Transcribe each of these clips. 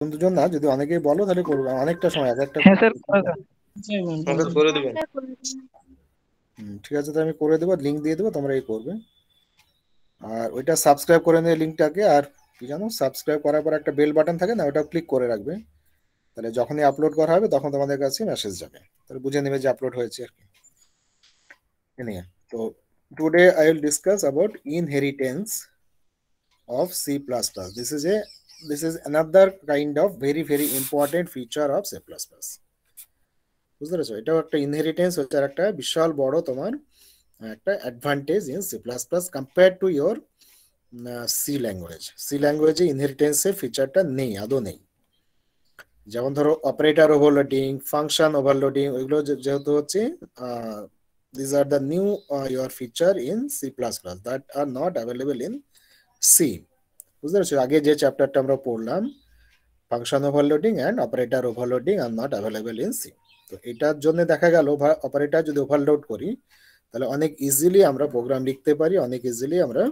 দুজন না, যদি অনেকেই বলো তাহলে করবো, অনেকটা সময় একটা। হ্যাঁ স্যার, করে দিবেন। ঠিক আছে, তো আমি করে দেবো, লিঙ্ক দিয়ে দেবো, তোমরা এই করবে। আর ওইটা সাবস্ক্রাইব করে নিয়ে লিঙ্কটাকে, আর কি জানো, সাবস্ক্রাইব করার পর একটা বেল বাটন থাকে না, ওটা ক্লিক করে রাখবে, তাহলে যখনই আপলোড করা হবে তখন তোমাদের কাছে মেসেজ যাবে, তাহলে বুঝে নেবে যে আপলোড হয়েছে আর কি। নিয়ে তো today I will discuss about inheritance of C++. This is another kind of very important feature of C++. বুঝতে পেরেছো? এটাও একটা ইনহেরিটেন্স হচ্ছে, আর একটা বিশাল বড় তোমার একটা advantage in C++ compare to your C language. C ল্যাঙ্গুয়েজে ইনহেরিটেন্সের ফিচারটা নেই, আদৌ নেই। যেমন ধরো অপারেটর ওভারলোডিং, ফাংশন ওভারলোডিং, ওইগুলো যেহেতু হচ্ছে this are the new your feature in C++ that are not available in C. বুঝতে পারছো? আগে যে চ্যাপ্টারটা আমরা পড়লাম, function overloading and operator overloading are not available in C. তো এটার জন্য দেখা গেল অপারেটর যদি ওভারলোড করি তাহলে অনেক ইজিলি আমরা প্রোগ্রাম লিখতে পারি, অনেক ইজিলি আমরা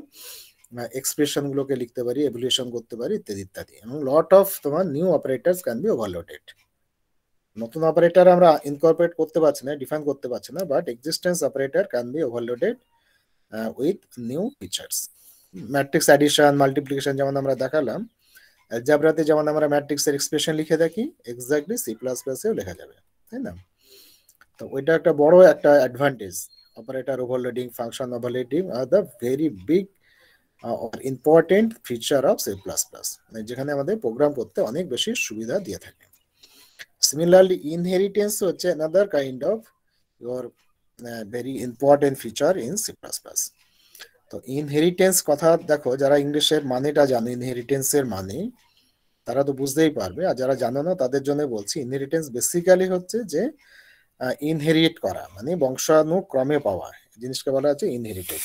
এক্সপ্রেশন গুলোকে লিখতে পারি, এভলিউশন করতে পারি, ইত্যাদি ইত্যাদি। এবং লট অফ তোমার new operators can be overloaded. নতুন অপারেটর আমরা ইনকর্পোরেট করতে পারছি না, ডিফাইন করতে পারছি না, but existence operator can be overloaded with new features. Matrix addition, multiplication যেমন আমরা দেখালাম, অ্যালজেব্রাতে যেমন আমরা ম্যাট্রিক্সের এক্সপ্রেশন লিখে থাকি, এক্স্যাক্টলি সি প্লাস প্লাসেও লেখা যাবে, তাই না? তো ওইটা একটা বড় একটা advantage. Operator overloading, function overloading are the very big or important feature of C++, মানে যেখানে আমাদের প্রোগ্রাম করতে অনেক বেশি সুবিধা দিয়ে থাকে। Similarly, inheritance হচ্ছে another kind of your very important feature in C++. তো ইনহেরিটেন্স কথা দেখো, যারা ইংলিশের মানেটা জানো ইনহেরিটেন্সের মানে, তারা তো বুঝতেই পারবে, আর যারা জানো না তাদের জন্য বলছি, ইনহেরিটেন্স বেসিক্যালি হচ্ছে যে ইনহেরিট করা, মানে বংশানুক্রমে পাওয়া জিনিসকে বলা হচ্ছে ইনহেরিটেড।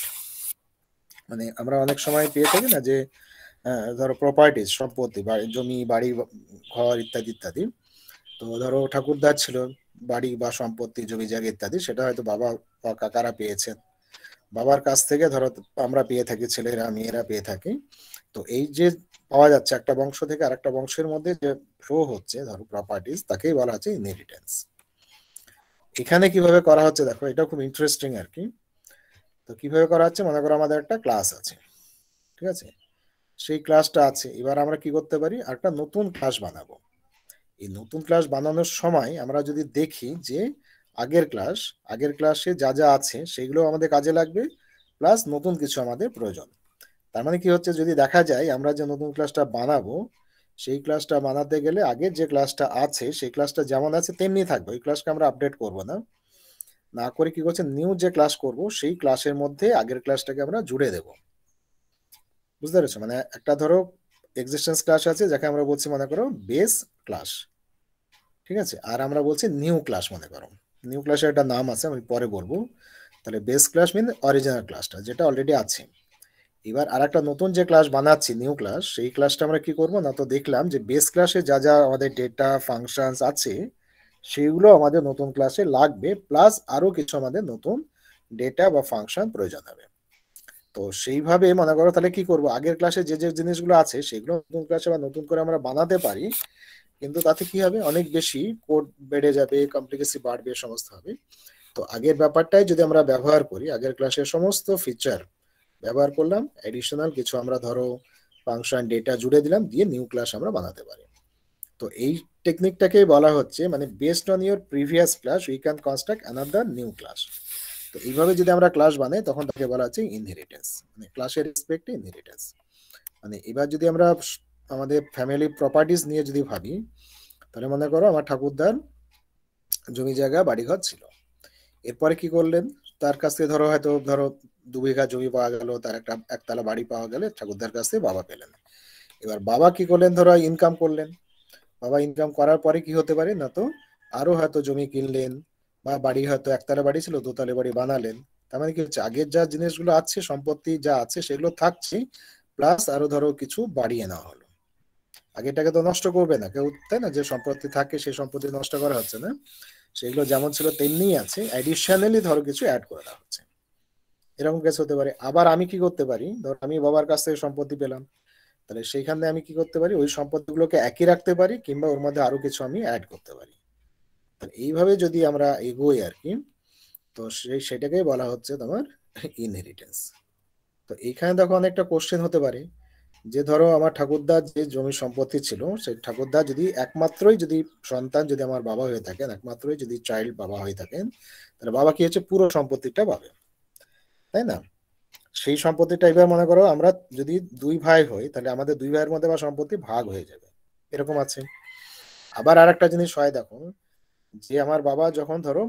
মানে আমরা অনেক সময় পেয়ে থাকি না যে ধরো প্রপার্টিজ, সম্পত্তি, জমি, বাড়ি, ঘর ইত্যাদি ইত্যাদি। তো ধরো ঠাকুরদার ছিল বাড়ি বা সম্পত্তি, জমি জায়গা ইত্যাদি, সেটা হয়তো বাবা বা কাকারা পেয়েছেন, বাবার কাছ থেকে ধরো আমরা পেয়ে থাকি, ছেলেরা মেয়েরা পেয়ে থাকি। তো এই যে পাওয়া যাচ্ছে একটা বংশ থেকে আরেকটা বংশের মধ্যে যে ফ্লো হচ্ছে ধরো প্রপার্টিজ, তাকেই বলা হচ্ছে ইনহেরিটেন্স। এখানে কিভাবে করা হচ্ছে দেখো, এটা খুব ইন্টারেস্টিং আর কি। তো কিভাবে করা হচ্ছে, মনে করো আমাদের একটা ক্লাস আছে, ঠিক আছে, সেই ক্লাসটা আছে, এবার আমরা কি করতে পারি, একটা নতুন ক্লাস বানাবো। এই নতুন ক্লাস বানানোর সময় আমরা যদি দেখি যে আগের ক্লাসে যা যা আছে সেগুলো আমাদের কাজে লাগবে, প্লাস নতুন কিছু আমাদের প্রয়োজন। তার মানে কি হচ্ছে, যদি দেখা যায় আমরা যে নতুন ক্লাসটা বানাবো, সেই ক্লাসটা বানাতে গেলে আগের যে ক্লাসটা আছে সেই ক্লাসটা যেমন আছে তেমনি থাকবে, ওই ক্লাসকে আমরা আপডেট করবো না, না করে কি করছে, নিউ যে ক্লাস করব সেই ক্লাসের মধ্যে আগের ক্লাসটাকে আমরা জুড়ে দেব। বুঝতে পেরেছো? মানে একটা ধরো এক্সিস্টেন্স ক্লাস আছে যাকে আমরা বলছি মনে করো বেস ক্লাস, ঠিক আছে, আর আমরা বলছি নিউ ক্লাস, মনে করো নিউ ক্লাসের একটা নাম আছে, আমি পরে বলবো। তাহলে বেস ক্লাস মিন অরিজিনাল ক্লাসটা যেটা অলরেডি আছে। এবার আর একটা নতুন যে ক্লাস বানাচ্ছি, নিউ ক্লাস, সেই ক্লাসটা আমরা কি করব না, তো দেখলাম যে বেস ক্লাসে যা যা আমাদের ডেটা ফাংশনস আছে সেগুলো আমাদের নতুন ক্লাসে লাগবে, প্লাস আরো কিছু আমাদের নতুন ডেটা বা ফাংশন প্রয়োজন হবে। তো সেইভাবে মনে করো তাহলে কি করব, আগের ক্লাসে যে যে জিনিসগুলো আছে সেগুলো নতুন ক্লাসে বা নতুন করে আমরা বানাতে পারি, কিন্তু তাতে কি হবে, অনেক বেশি কোড বেড়ে যাবে, কমপ্লেক্সিটি বাড়বে, সমস্ত হবে। তো আগের ব্যাপারটাই যদি আমরা ব্যবহার করি, আগের ক্লাসের সমস্ত ফিচার ব্যবহার করলাম, এডিশনাল কিছু আমরা ধরো ফাংশন ডেটা জুড়ে দিলাম, দিয়ে নিউ ক্লাস আমরা বানাতে পারি। তো এই টেকনিকটাকেই বলা হচ্ছে, মানে based on your previous class we can construct another new class. তো এইভাবে যদি আমরা ক্লাস বানাই তখন তাকে বলা হচ্ছে ইনহেরিটেন্স, মানে ক্লাসের রেসপেক্টে ইনহেরিটেন্স। মানে এবার যদি আমরা আমাদের ফ্যামিলি প্রপার্টিজ নিয়ে যদি ভাবি, তাহলে মনে করো আমার ঠাকুরদার জমি জায়গা বাড়িঘর ছিল, এরপরে কি করলেন, তার কাছ থেকে ধরো 2 বিঘা জমি পাওয়া গেল, তার একটা একতলা বাড়ি পাওয়া গেলে ঠাকুরদার কাছ থেকে বাবা পেলেন। এবার বাবা কি করলেন, ধরো ইনকাম করলেন, বাবা ইনকাম করার পরে কি হতে পারে না, তো আরো হয়তো জমি কিনলেন, বা বাড়ি হয়তো একতলা বাড়ি ছিল 2তলা বাড়ি বানালেন। তার মানে কি হচ্ছে, আগের যা জিনিসগুলো আছে, সম্পত্তি যা আছে সেগুলো থাকছে, প্লাস আরো ধরো কিছু বাড়িয়ে নেওয়া হলো। আগেরটাকে তো নষ্ট করবে না কেউ, তাই না, যে সম্পত্তি থাকে সেই সম্পত্তি নষ্ট করা হচ্ছে না, সেগুলো যেমন ছিল তেমনিই আছে, অ্যাডিশনালি ধরো কিছু অ্যাড করে দেওয়া হচ্ছে। এরকম কেস হতে পারে। আবার আমি কি করতে পারি, ধর আমি বাবার কাছ থেকে সম্পত্তি পেলাম, তাহলে সেইখানে আমি কি করতে পারি, ওই সম্পত্তিগুলোকে একই রাখতে পারি কিংবা ওর মধ্যে আরো কিছু আমি অ্যাড করতে পারি। তাহলে এইভাবে যদি আমরা এগোই আর কি, তো সেটাকেই বলা হচ্ছে তোমার ইনহেরিটেন্স। তো এইখানে দেখো অনেকটা কোশ্চেন হতে পারে যে ধরো আমার ঠাকুরদার যে জমি সম্পত্তি ছিল, সেই ঠাকুরদার যদি একমাত্রই যদি সন্তান যদি আমার বাবা হয়ে থাকেন, একমাত্রই যদি চাইল্ড বাবা হয়ে থাকেন, তাহলে বাবা কি হচ্ছে পুরো সম্পত্তিটা পাবে, তাই না? সেই সম্পত্তিটা এবার মনে করো আমরা যদি দুই ভাই হই, তাহলে আমাদের দুই ভাইয়ের মধ্যে বা সম্পত্তি ভাগ হয়ে যাবে, এরকম আছে। আবার আর একটা জিনিস হয় দেখো, যে আমার বাবা যখন ধরো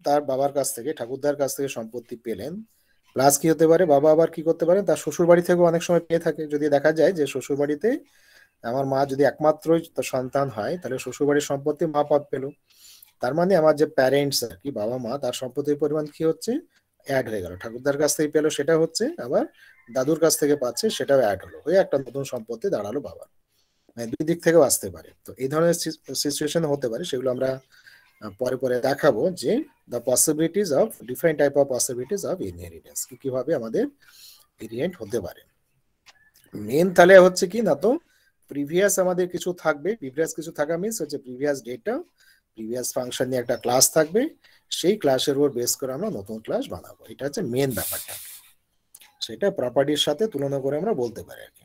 তার বাবার কাছ থেকে ঠাকুরদার কাছ থেকে সম্পত্তি পেলেন, প্লাস কি হতে পারে বাবা আবার কি করতে পারে তার শ্বশুর বাড়ি থেকেও অনেক সময় পেয়ে থাকে। যদি দেখা যায় যে শ্বশুর বাড়িতে আমার মা যদি একমাত্রই তার সন্তান হয়, তাহলে শ্বশুর বাড়ির সম্পত্তি মা পাপ পেল। তার মানে আমার যে প্যারেন্টস আর কি, বাবা মা, তার সম্পত্তির পরিমাণ কি হচ্ছে, অ্যাড হয়ে গেল। ঠাকুরদার কাছ থেকে পেলো সেটা হচ্ছে, আবার দাদুর কাছ থেকে পাচ্ছে সেটাও অ্যাড হলো, হয়ে একটা নতুন সম্পত্তি দাঁড়ালো বাবার। মানে দুই দিক থেকেও আসতে পারে। তো এই ধরনের সিচুয়েশন হতে পারে, সেগুলো আমরা পরে পরে দেখাবো যে the possibilities of different type of possibilities of inheritance, কিভাবে আমাদের ভেরিয়েন্ট হতে পারে। মেন তাহলে হচ্ছে কি না, তো প্রিভিয়াস আমাদের কিছু থাকবে, প্রিভিয়াস কিছু থাকা মিনস হচ্ছে প্রিভিয়াস ডেটা, প্রিভিয়াস ফাংশন নিয়ে একটা ক্লাস থাকবে, সেই ক্লাসের উপর বেস করে আমরা নতুন ক্লাস বানাবো। এটা হচ্ছে মেন ব্যাপারটা, সেটা প্রপার্টির সাথে তুলনা করে আমরা বলতে পারি আর কি।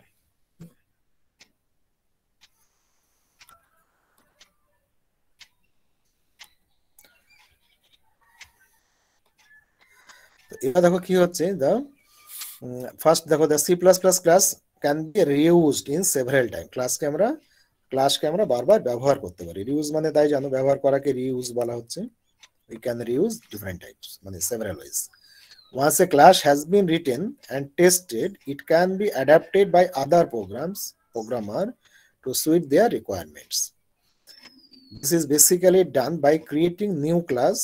এবার দেখো কি হচ্ছে, দা ফার্স্ট দেখো the C plus plus class can be reused in several time. ক্লাসকে আমরা বারবার ব্যবহার করতে পারি। রিউজ মানে তাই জানো, ব্যবহার করাকে রিউজ বলা হচ্ছে। we can reuse different types, মানে several ways. Once a class has been written and tested, it can be adapted by other programmer to suit their requirements. This is basically done by creating new class,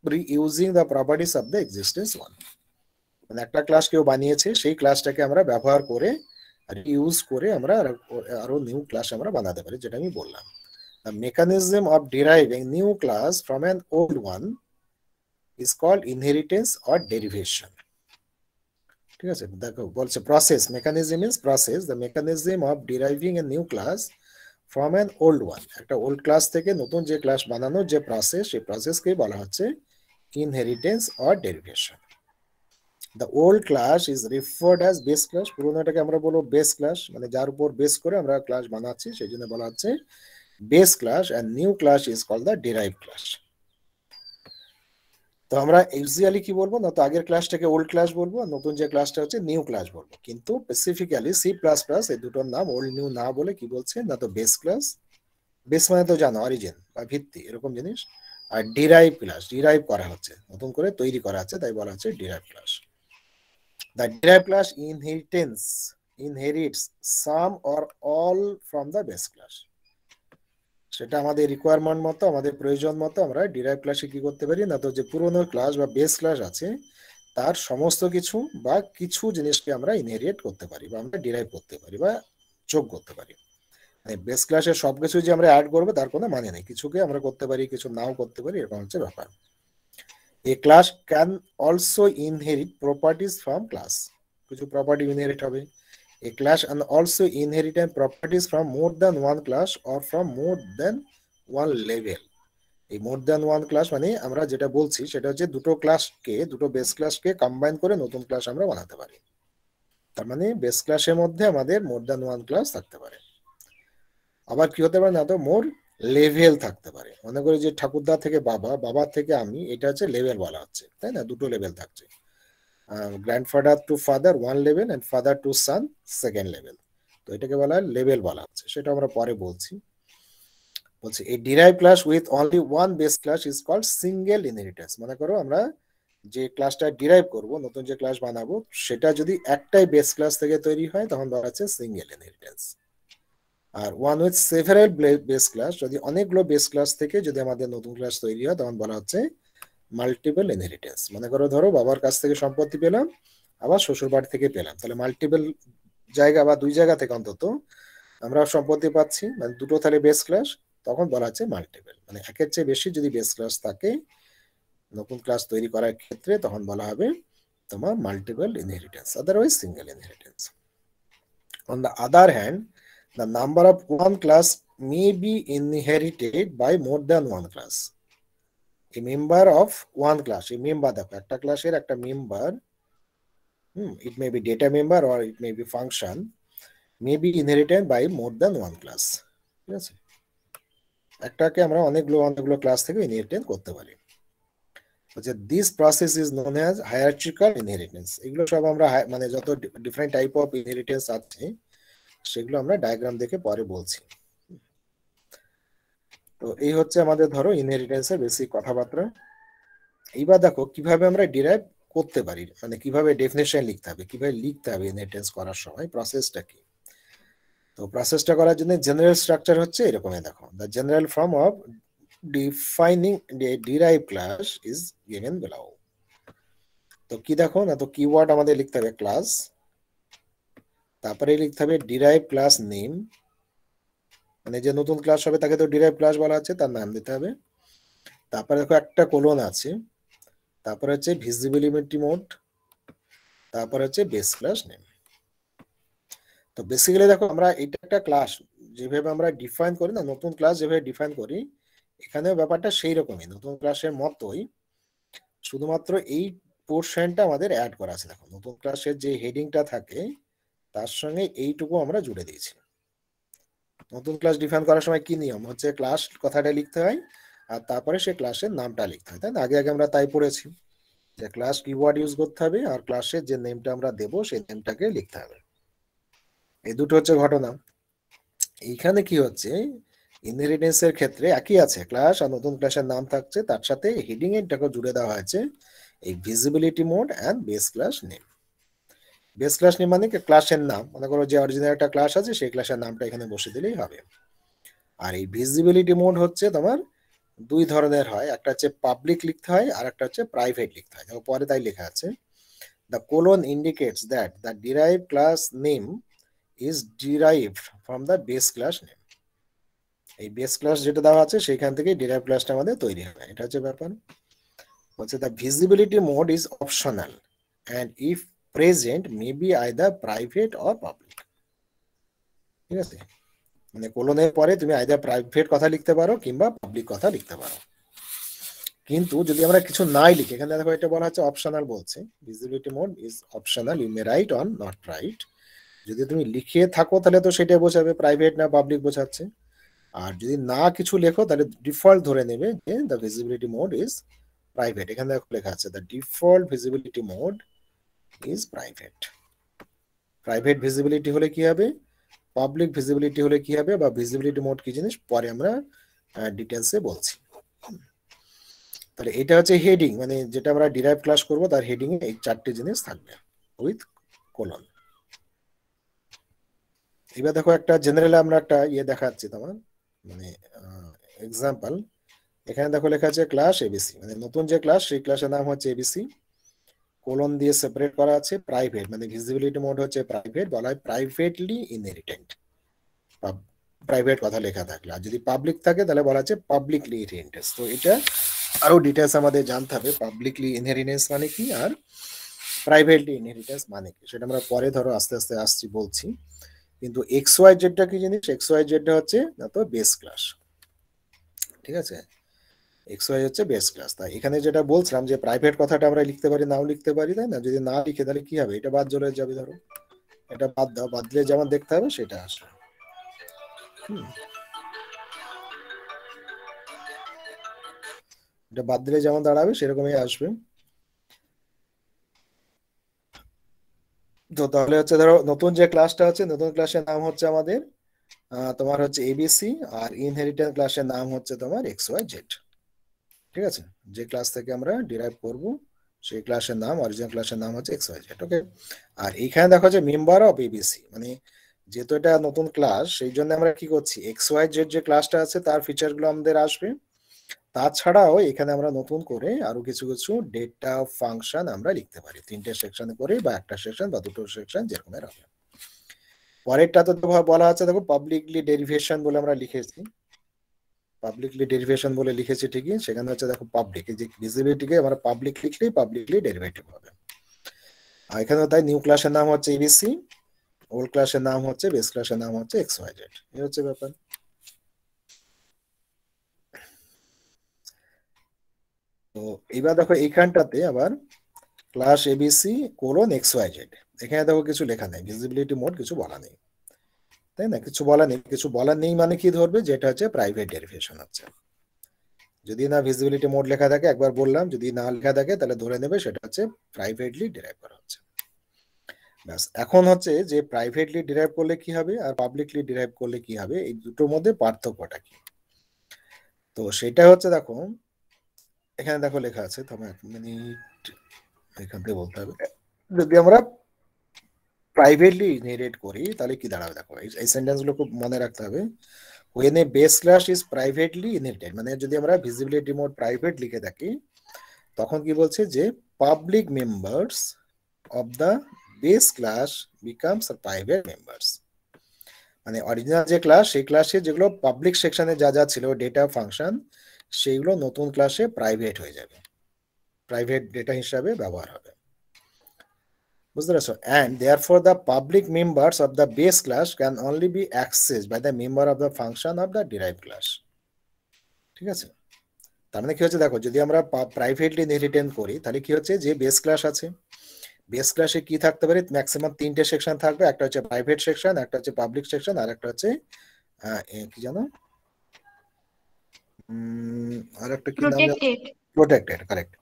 reusing the properties of the existing one. মানে একটা class কেউ বানিয়েছে, সেই ক্লাসটাকে আমরা ব্যবহার করে reuse করে আমরা আরো নিউ ক্লাস আমরা বানাতে পারি, যেটা আমি বললাম। The mechanism of deriving new class from an old one is called inheritance or derivation. ঠিক আছে, দেখো বলছে process, mechanism is process, the mechanism of ডিরাইভিং a new class from an old one. একটা ওল্ড ক্লাস থেকে নতুন যে class বানানোর যে প্রসেস, সেই প্রসেসকেই বলা হচ্ছে inheritance or derivation. The old class is referred as base class, পুরোনোটাকে আমরা বলবো বেস ক্লাস, মানে যার উপর বেস করে আমরা ক্লাস বানাচ্ছি সেই জন্য বলা হচ্ছে base class, and new class is called the derive class. তো আমরা ইউজুয়ালি কি বলবো না, তো আগের ক্লাসটাকে ওল্ড ক্লাস বলবো, আর নতুন যে ক্লাসটা হচ্ছে নিউ ক্লাস বলবো। কিন্তু স্পেসিফিক্যালি সি প্লাস প্লাস এই দুটোর নাম ওল্ড নিউ না বলে কি বলছে না, তো বেস ক্লাস, বেস মানে তো জানো অরিজিন বা ভিত্তি এরকম জিনিস, আর ডিরাইভ ক্লাস, ডিরাইভ করা হচ্ছে, নতুন করে তৈরি করা হচ্ছে, তাই বলা হচ্ছে derive class. The derive class inherits some or all from the base class. সেটা আমাদের রিকোয়ারমেন্ট মতো, আমাদের প্রয়োজন মতো আমরা ডিরাইভ ক্লাসে কি করতে পারি না, তো যে পুরোনো ক্লাস বা বেস ক্লাস আছে তার সমস্ত কিছু বা কিছু জিনিসকে আমরা ইনহেরিট করতে পারি, বা আমরা ডিরাইভ করতে পারি বা যোগ করতে পারি। মানে বেস ক্লাসের সবকিছু যে আমরা অ্যাড করবো তার কোনো মানে নেই, কিছুকে আমরা করতে পারি, কিছু নাও করতে পারি, এরকম হচ্ছে ব্যাপার। A class can also inherit properties from class, কিছু প্রপার্টি ইনহেরিট হবে। A class and also inherit properties from more than one class or from more than one level. এই মোর দ্যান ওয়ান ক্লাস মানে আমরা যেটা বলছি সেটা হচ্ছে দুটো ক্লাসকে, দুটো বেস ক্লাসকে কম্বাইন করে নতুন ক্লাস আমরা বানাতে পারি। তার মানে বেস ক্লাসের মধ্যে আমাদের মোর দ্যান ওয়ান ক্লাস থাকতে পারে। আবার কি হতে পারে না, তো মোর লেভেল থাকতে পারে। মনে করি যে ঠাকুরদা থেকে বাবা, বাবার থেকে আমি, এটা হচ্ছে লেভেল বলা হচ্ছে, তাই না? দুটো লেভেল থাকছে, grandfather to father one level and father to son second level. তো এটাকে বলা হয় লেভেল বলা হচ্ছে, সেটা আমরা পরে বলছি। বলছি এই derive class with only one base class is called single inheritance. মনে করো আমরা যে ক্লাসটা ডিরাইভ করব, নতুন যে ক্লাস বানাবো, সেটা যদি একটাই বেস ক্লাস থেকে তৈরি হয় তখন বলা হচ্ছে সিঙ্গেল ইনহেরিটেন্স। আর one with several base class, যদি অনেকগুলো বেস ক্লাস থেকে যদি আমাদের নতুন ক্লাস তৈরি হয় তখন বলা হচ্ছে মাল্টিপল ইনহেরিটেন্স। মনে করো ধরো বাবার কাছ থেকে সম্পত্তি পেলাম, আবার শ্বশুর বাড়ি থেকে পেলাম, তাহলে মাল্টিপল জায়গা বা দুই জায়গা থেকে অন্তত আমরা সম্পত্তি পাচ্ছি, মানে দুটো তাহলে বেস ক্লাস, তখন বলা হচ্ছে মাল্টিপল। মানে একের চেয়ে বেশি যদি বেস ক্লাস থাকে নতুন ক্লাস তৈরি করার ক্ষেত্রে, তখন বলা হবে তোমার multiple inheritance, otherwise single inheritance. On the other hand, the number of one class may be inherited by more than one class. A member of one class, a member দেখো একটা ক্লাসের একটা member, it may be data member or it may be function, may be inherited by more than one class. ঠিক আছে, একটাকে আমরা অনেকগুলো class থেকে ইনহেরিটেড করতে পারি। This process is known as hierarchical inheritance. এগুলো সব আমরা মানে যত ডিফারেন্ট টাইপ অফ ইনহেরিটেন্স আছে সেগুলো আমরা ডায়াগ্রাম দেখে পরে বলছি। তো এই হচ্ছে আমাদের ধরো ইনহেরিটেন্সের বেসিক কথাবার্তা। এইবার দেখো কিভাবে আমরা ডিরাইভ করতে পারি, মানে কিভাবে ডেফিনেশন লিখতে হবে, কিভাবে লিখতে হবে ইনহেরিটেন্স করার সময় প্রসেসটা কি। তো প্রসেসটা করার জন্য জেনারেল স্ট্রাকচার হচ্ছে এরকমই, দেখো the general form of defining derive class is given below. তো কি দেখো না, তো কিওয়ার্ড আমাদের লিখতে হবে ক্লাস, তারপরে লিখতে হবে ডিরাইভ ক্লাস নেম, মানে যে নতুন ক্লাস হবে তাকে তো ডিরাইভ ক্লাস বলা আছে, তার নাম দিতে হবে। তারপরে দেখো একটা কোলন আছে, তারপরে হচ্ছে ভিজিবিলিটি মোড, তারপরে হচ্ছে বেস ক্লাস নেম। তো বেসিক্যালি দেখো আমরা এটা একটা ক্লাস যেভাবে আমরা ডিফাইন করি না, নতুন ক্লাস যেভাবে ডিফাইন করি এখানেও ব্যাপারটা সেই রকমই, নতুন ক্লাসের মতোই, শুধুমাত্র এই পোর্শনটা আমাদের অ্যাড করা আছে। দেখো নতুন ক্লাসের যে হেডিংটা থাকে তার সঙ্গে এইটুকু আমরা জুড়ে দিয়েছি। নতুন ক্লাস ডিফাইন করার সময় কি নিয়ম হচ্ছে, ক্লাস কথাটা লিখতে হয় আর তারপরে সে ক্লাসের নামটা লিখতে হয়, তাই না? আগে আমরা তাই পড়েছি যে ক্লাস কিওয়ার্ড ইউজ করতে হবে আর ক্লাসের যে নেমটা আমরা দেবো সেই নেমটাকে লিখতে হবে। এই দুটো হচ্ছে ঘটনা। এইখানে কি হচ্ছে, ইনহেরিটেন্সের ক্ষেত্রে একই আছে, ক্লাস আর নতুন ক্লাসের নাম থাকছে, তার সাথে হেডিং এরটাকে জুড়ে দেওয়া হয়েছে এই visibility mode and base class name. Base class name মানে কি, ক্লাসের নাম, মনে করো যে অরিজিনাল একটা ক্লাস আছে সেই ক্লাসের নামটা এখানে বসে দিলেই হবে। আর এই ভিজিবিলিটি মোড হচ্ছে তোমার দুই ধরনের হয়, একটা হচ্ছে পাবলিক লিখতে হয় আর একটা হচ্ছে প্রাইভেট লিখতে হয়। পরে তাই লেখা আছে the colon indicates that the derived class name is derived from the base class name. এই বেস ক্লাস যেটা দেওয়া আছে সেখান থেকে ডিরাইভ ক্লাসটা আমাদের তৈরি হবে, এটা হচ্ছে ব্যাপার। বলছে the visibility mode is optional and if present may be either private or public। ঠিক আছে, মানে কোলনের পরে তুমি আইদার প্রাইভেট কথা লিখতে পারো কিংবা পাবলিক কথা লিখতে পারো। কিন্তু যদি আমরা কিছু নাই লিখি, এখানে দেখো এটা বলা হচ্ছে অপশনাল, বলছে visibility mode is optional, you may write or not write. যদি তুমি লিখে থাকো তাহলে তো সেটা বোঝাবে প্রাইভেট না পাবলিক বোঝাচ্ছে, আর যদি না কিছু লেখো তাহলে ডিফল্ট ধরে নেবে যে the visibility mode is private. এখানে দেখো লেখা আছে the default visibility mode is private. Private visibility হলে কি হবে, পাবলিক ভিজিবিলিটি হলে কি হবে, বা ভিজিবিলিটি মোড কি জিনিস পরে আমরা ডিটেলসে বলছি। তাহলে এটা হচ্ছে হেডিং, মানে যেটা আমরা ডিরাইভ ক্লাস করব তার হেডিং এ এই চারটি জিনিস থাকবে উইথ কোলন। এবার দেখো একটা জেনারেল আমরা একটা দেখাচ্ছি তোমার, মানে এক্সাম্পল। এখানে দেখো লেখা আছে ক্লাস এবিসি, মানে নতুন যে ক্লাস সেই ক্লাসের নাম হচ্ছে এবিসি, কোলন দিয়ে সেপারেট করা আছে, প্রাইভেট মানে ভিজিবিলিটি মোড হচ্ছে প্রাইভেট, বলা হয় প্রাইভেটলি ইনহেরিটেড, প্রাইভেট কথা লেখা থাকলে। আর যদি পাবলিক থাকে তাহলে বলা আছে পাবলিকলি ইনহেরিটেন্স। তো এটা আরো ডিটেলস আমাদের জানতে হবে, পাবলিকলি ইনহেরিটেন্স মানে কি আর প্রাইভেটলি ইনহেরিটেন্স মানে কি, সেটা আমরা পরে ধরো আস্তে আস্তে আসছি বলছি। কিন্তু এক্স ওয়াই জেডটা কি জিনিস, এক্স ওয়াই জেডটা হচ্ছে না তো বেস ক্লাস। ঠিক আছে, এক্স ওয়াই হচ্ছে বেস ক্লাস। তাই এখানে যেটা বলছিলাম যে প্রাইভেট কথাটা আমরা লিখতে পারি নাও লিখতে পারি, তাই না? যদি না লিখে তাহলে কি হবে, এটা বাদ চলে যাবে, ধরো এটা বাদ দাও, বাদ দিলে যেমন দেখতে হবে সেটা আসবে। এটা বাদ দিলে যেমন দাঁড়াবে সেরকমই আসবে। তো তাহলে হচ্ছে ধরো নতুন যে ক্লাসটা হচ্ছে, নতুন ক্লাসের নাম হচ্ছে আমাদের তোমার হচ্ছে এবিসি, আর ইনহেরিটেন্স ক্লাসের নাম হচ্ছে তোমার এক্স ওয়াই জেড। ঠিক আছে, যে ক্লাস থেকে আমরা ডিরাইভ করব সেই ক্লাসের নাম, অরিজিনাল ক্লাসের নাম হচ্ছে এক্স ওয়াই জেড। ওকে, আর এইখানে দেখো যে মেম্বার অফ এবিসি, মানে যেহেতু এটা নতুন ক্লাস সেই জন্য আমরা কি করছি, এক্স ওয়াই জেড যে ক্লাসটা আছে তার ফিচার গুলো আমাদের আসবে। তাছাড়াও এখানে আমরা নতুন করে আরো কিছু কিছু ডেটা ফাংশন আমরা লিখতে পারি, তিনটে সেকশন করে বা একটা সেকশন বা দুটো সেকশন যেরকমের হবে। পরেরটা তো বলা আছে দেখো পাবলিকলি ডেরিভেশন বলে আমরা লিখেছি, পাবলিকলি ডেরিভেশন বলে লিখেছি ঠিকই, সেখানে হচ্ছে দেখো পাবলিক, এই যে ভিজিবিলিটিকে আমরা পাবলিক লিখলেই পাবলিকলি ডেরিভেটিভ হবে। আর এখানে তাই নিউ ক্লাসের নাম হচ্ছে এবিসি, ওল্ড ক্লাসের নাম হচ্ছে, বেস ক্লাসের নাম হচ্ছে XYZ। এই হচ্ছে ব্যাপার। তো এবার দেখো এইখানটাতে আবার ক্লাস ABC কোলন XYZ, এখানে দেখো কিছু লেখা নেই, ভিজিবিলিটি মোড কিছু বলা নেই, তাই না? কিছু বলা নেই, কিছু বলা নেই মানে কি ধরবে, যেটা হচ্ছে প্রাইভেট ডেরিভেশন হচ্ছে। যদি না ভিজিবিলিটি মোড লেখা থাকে, একবার বললাম, যদি না লেখা থাকে তাহলে ধরে নেবে সেটা হচ্ছে প্রাইভেটলি ডিরাইভ করা হচ্ছে। ব্যাস, এখন হচ্ছে যে প্রাইভেটলি ডিরাইভ করলে কি হবে আর পাবলিকলি ডিরাইভ করলে কি হবে, এই দুটোর মধ্যে পার্থক্যটা কি। তো সেটা হচ্ছে দেখো, এখানে দেখো লেখা আছে, তোমার 1 মিনিট এখান থেকে বলতে হবে। যদি আমরা প্রাইভেটলি ইনহেরিট করি তাহলে কি দাঁড়াবে, দেখো এই সেন্টেন্স গুলো খুব মনে রাখতে হবে। when a base class is privately inherited, মানে যদি আমরা ভিজিবিলিটি মোড প্রাইভেট লিখে থাকি, তখন কি বলছে যে public members of the base class becomes private members. মানে অরিজিনাল যে ক্লাস, সেই ক্লাসে যেগুলো পাবলিক সেকশনে যা যা ছিল ডেটা ফাংশন, সেইগুলো নতুন ক্লাসে প্রাইভেট হয়ে যাবে, প্রাইভেট ডেটা হিসাবে ব্যবহার হবে, বুঝতে পারছো? and therefore the public members of the base class can only be accessed by the member of the function of the derived class। ঠিক আছে, তার মানে কি হচ্ছে, দেখো যদি আমরা প্রাইভেটলি ইনহেরিটেন্স করি তাহলে কি হচ্ছে, যে বেস ক্লাস আছে, বেস ক্লাসে কি থাকতে পারে, ম্যাক্সিমাম 3টে সেকশন থাকবে, একটা হচ্ছে প্রাইভেট সেকশন, একটা হচ্ছে পাবলিক সেকশন, আর একটা হচ্ছে কি জানো, আর একটা কি নাম, প্রোটেক্টেড, কারেক্ট,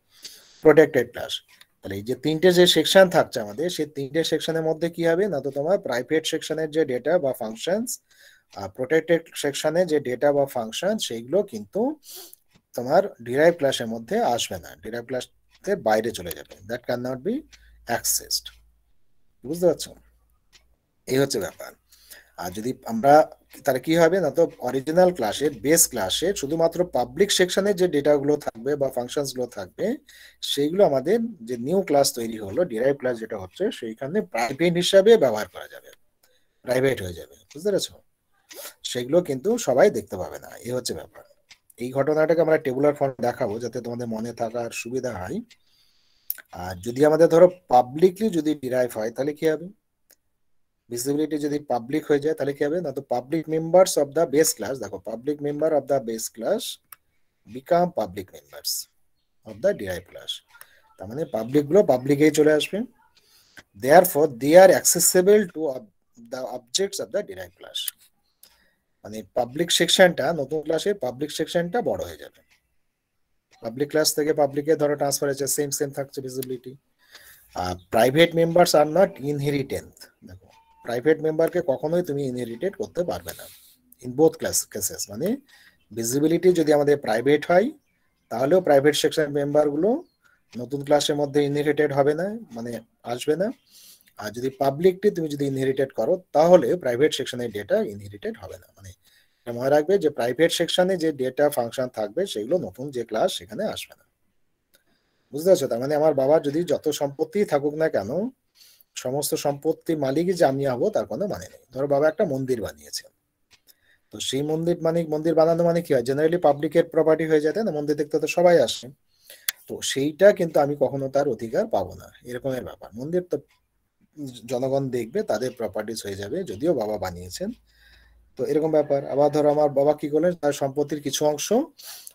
প্রোটেক্টেড ক্লাস। তাহলে এই যে 3টে যে সেকশন থাকছে আমাদের, সেই 3টে সেকশনের মধ্যে কি হবে না, তো তোমার প্রাইভেট সেকশনের যে ডেটা বা ফাংশনস, প্রোটেক্টেড সেকশনে যে ডেটা বা ফাংশন, সেইগুলো কিন্তু তোমার ডিরাইভ ক্লাসের মধ্যে আসবে না, ডিরাইভ ক্লাসের বাইরে চলে যাবে, that can not be accessed. বুঝতে পারছো? এই হচ্ছে ব্যাপার। আর যদি আমরা, তাহলে কি হবে না, তো অরিজিনাল ক্লাসের বেস ক্লাসে শুধুমাত্র পাবলিক সেকশনে যে ডেটাগুলো থাকবে বা ফাংশনস গুলো থাকবে, সেইগুলো আমাদের যে নিউ ক্লাস তৈরি হলো, ডিরাইভ ক্লাস যেটা হচ্ছে, সেইখানে প্রাইভেট হিসাবে ব্যবহার করা যাবে, প্রাইভেট হয়ে যাবে। বুঝতে পেরেছো? সেগুলো কিন্তু সবাই দেখতে পাবে না, এই হচ্ছে ব্যাপার। এই ঘটনাটাকে আমরা টেবুলার ফর্ম দেখাবো যাতে তোমাদের মনে থাকার সুবিধা হয়। আর যদি আমাদের ধরো পাবলিকলি যদি ডিরাইভ হয় তাহলে কি হবে, ভিজিবিলিটি যদি পাবলিক হয়ে যায় তাহলে কি হবে না, তো public members of the base class, দেখো public member of the base class become public members of the derive class. তার মানে পাবলিক গুলো পাবলিকেই চলে আসবে, therefore they are accessible to the objects of the derive class. মানে public সেকশনটা, নতুন ক্লাসের পাবলিক সেকশনটা বড় হয়ে যাবে, পাবলিক ক্লাস থেকে পাবলিকে ধরো ট্রান্সফার হয়েছে, সেম সেম থাকছে ভিজিবিলিটি। আর private members are not inherited, দেখো প্রাইভেট মেম্বারকে কখনোই তুমি ইনহেরিটেড করতে পারবে না ইন বোথ কেসেস। মানে ভিজিবিলিটি যদি আমাদের প্রাইভেট হয় তাহলেও প্রাইভেট সেকশন মেম্বারগুলো নতুন ক্লাসের মধ্যে ইনহেরিটেড হবে না, মানে আসবে না। আর যদি পাবলিকটি তুমি যদি ইনহেরিটেড করো তাহলে প্রাইভেট সেকশনের ডেটা ইনহেরিটেড হবে না। মানে মনে রাখবে যে প্রাইভেট সেকশনে যে ডেটা ফাংশন থাকবে সেগুলো নতুন যে ক্লাস সেখানে আসবে না। বুঝতে পারছো? তার মানে আমার বাবার যদি যত সম্পত্তি থাকুক না কেন, সমস্ত সম্পত্তি মালিকই যে আমি হবো তার কোনো মানে নেই। ধরো বাবা একটা মন্দির বানিয়েছে, তো সেই মন্দির মানে, মন্দির বানানো মানে কি হয়, জেনারেলি পাবলিকের প্রপার্টি হয়ে যায়, না? মন্দির দেখতে তো সবাই আসে, তো সেইটা কিন্তু আমি কখনো তার অধিকার পাবো না, এরকমের ব্যাপার। মন্দির তো জনগণ দেখবে, তাদের প্রপার্টিজ হয়ে যাবে, যদিও বাবা বানিয়েছেন, তো এরকম ব্যাপার। আবার ধরো আমার বাবা কি করলেন, তার সম্পত্তির কিছু অংশ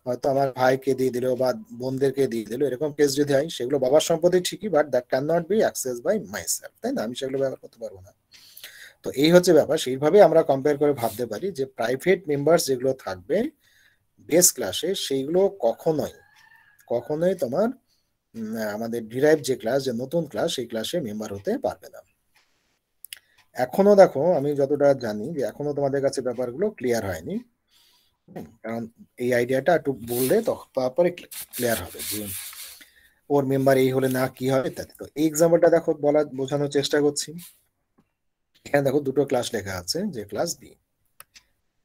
হয়তো আমার ভাইকে দিয়ে দিল বা বোনদেরকে দিয়ে দিল, এরকম কেস যদি হয়, সেগুলো বাবার সম্পত্তি ঠিকই, but that can not be access by myself, তাই না? আমি সেগুলো ব্যবহার করতে পারবো না। তো এই হচ্ছে ব্যাপার। সেইভাবে আমরা কম্পেয়ার করে ভাবতে পারি যে প্রাইভেট মেম্বার্স যেগুলো থাকবে বেস ক্লাসে, সেইগুলো কখনোই কখনোই তোমার আমাদের ডিরাইভ যে ক্লাস, যে নতুন ক্লাস, সেই ক্লাসে মেম্বার হতে পারবে না। এখনো দেখো আমি যতটা জানি যে এখনো তোমাদের কাছে ব্যাপারগুলো ক্লিয়ার হয়নি, কারণ এই আইডিয়াটা একটু বললে তারপরে ক্লিয়ার হবে যে ওর মেম্বার এই হলে না কি হয় ইত্যাদি। তো এই এক্সাম্পলটা দেখো বোঝানোর চেষ্টা করছি। এখানে দেখো দুটো ক্লাস লেখা আছে, যে ক্লাস বি,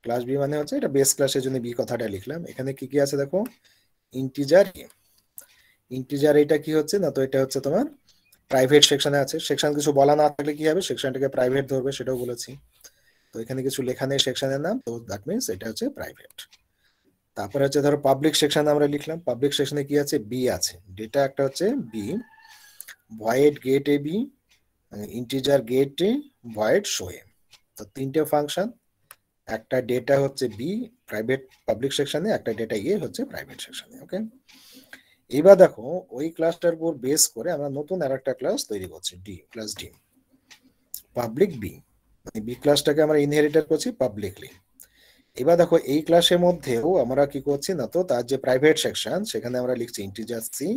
ক্লাস বি মানে হচ্ছে এটা বেস ক্লাসের জন্য বি কথাটা লিখলাম। এখানে কি কি আছে দেখো, ইন্টিজার এ, ইন্টিজার এটা কি হচ্ছে না, তো এটা হচ্ছে তোমার প্রাইভেট সেকশনে আছে। সেকশন কিছু বলা না থাকলে কি হবে, সেকশনটাকে প্রাইভেট ধরবে, সেটাও বলেছি। তো এখানে কিছু লেখা নেই সেকশনের নাম, তো দ্যাট মিনস এটা হচ্ছে প্রাইভেট। তারপরে হচ্ছে ধরো পাবলিক সেকশন আমরা লিখলাম, পাবলিক সেকশনে কি আছে, বি আছে, ডেটা একটা হচ্ছে B, void get A B, integer get void show. তো তিনটে ফাংশন, একটা ডেটা হচ্ছে বি প্রাইভেট পাবলিক সেকশনে, একটা ডেটা এ হচ্ছে প্রাইভেট সেকশনে। ওকে, এবার দেখো ওই ক্লাসটার উপর বেস করে আমরা নতুন আর একটা ক্লাস তৈরি করছি, D class D public B, মানে বি ক্লাসটাকে আমরা ইনহেরিটেড করছি পাবলিকলি। এবার দেখো এই ক্লাসের মধ্যেও আমরা কি করছি না, তো তার যে প্রাইভেট সেকশন সেখানে আমরা লিখছি ইন্টিজার সি,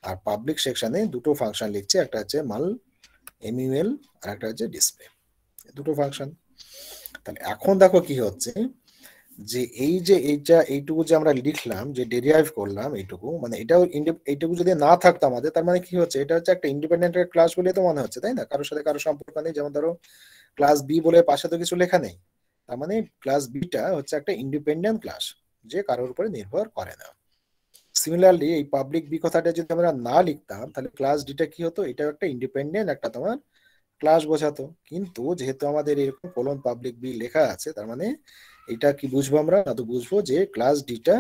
আর পাবলিক সেকশনে দুটো ফাংশন লিখছি, একটা হচ্ছে মাল এমইউএল আর একটা হচ্ছে ডিসপ্লে, দুটো ফাংশন। তাহলে এখন দেখো কি হচ্ছে, যে এই যে এইটুকু যে আমরা লিখলাম, যে ডেরিভাইভ করলাম এইটুকু, মানে এটাও এইটুকু যদি না থাকতো আমাদের, তার মানে কি হচ্ছে, এটা হচ্ছে একটা ইন্ডিপেন্ডেন্ট ক্লাস বলে তো মনে হচ্ছে, তাই না? কারোর সাথে কারো সম্পর্ক নেই। যেমন ধরো ক্লাস বি বলে পাশে তো কিছু লেখা নেই, তার মানে ক্লাস বিটা হচ্ছে একটা ইন্ডিপেন্ডেন্ট ক্লাস, যে কারোর উপরে নির্ভর করে না। সিমিলারলি এই পাবলিক বি কথাটা যদি আমরা না লিখতাম, তাহলে ক্লাস ডিটা কি হতো, এটা একটা ইন্ডিপেন্ডেন্ট একটা তোমার ক্লাস বোঝাতো। কিন্তু যেহেতু আমাদের এরকম কোলন পাবলিক বি লেখা আছে, তার মানে এটা কি বুঝবো আমরা, না তো বুঝবো যে ক্লাস ডিটা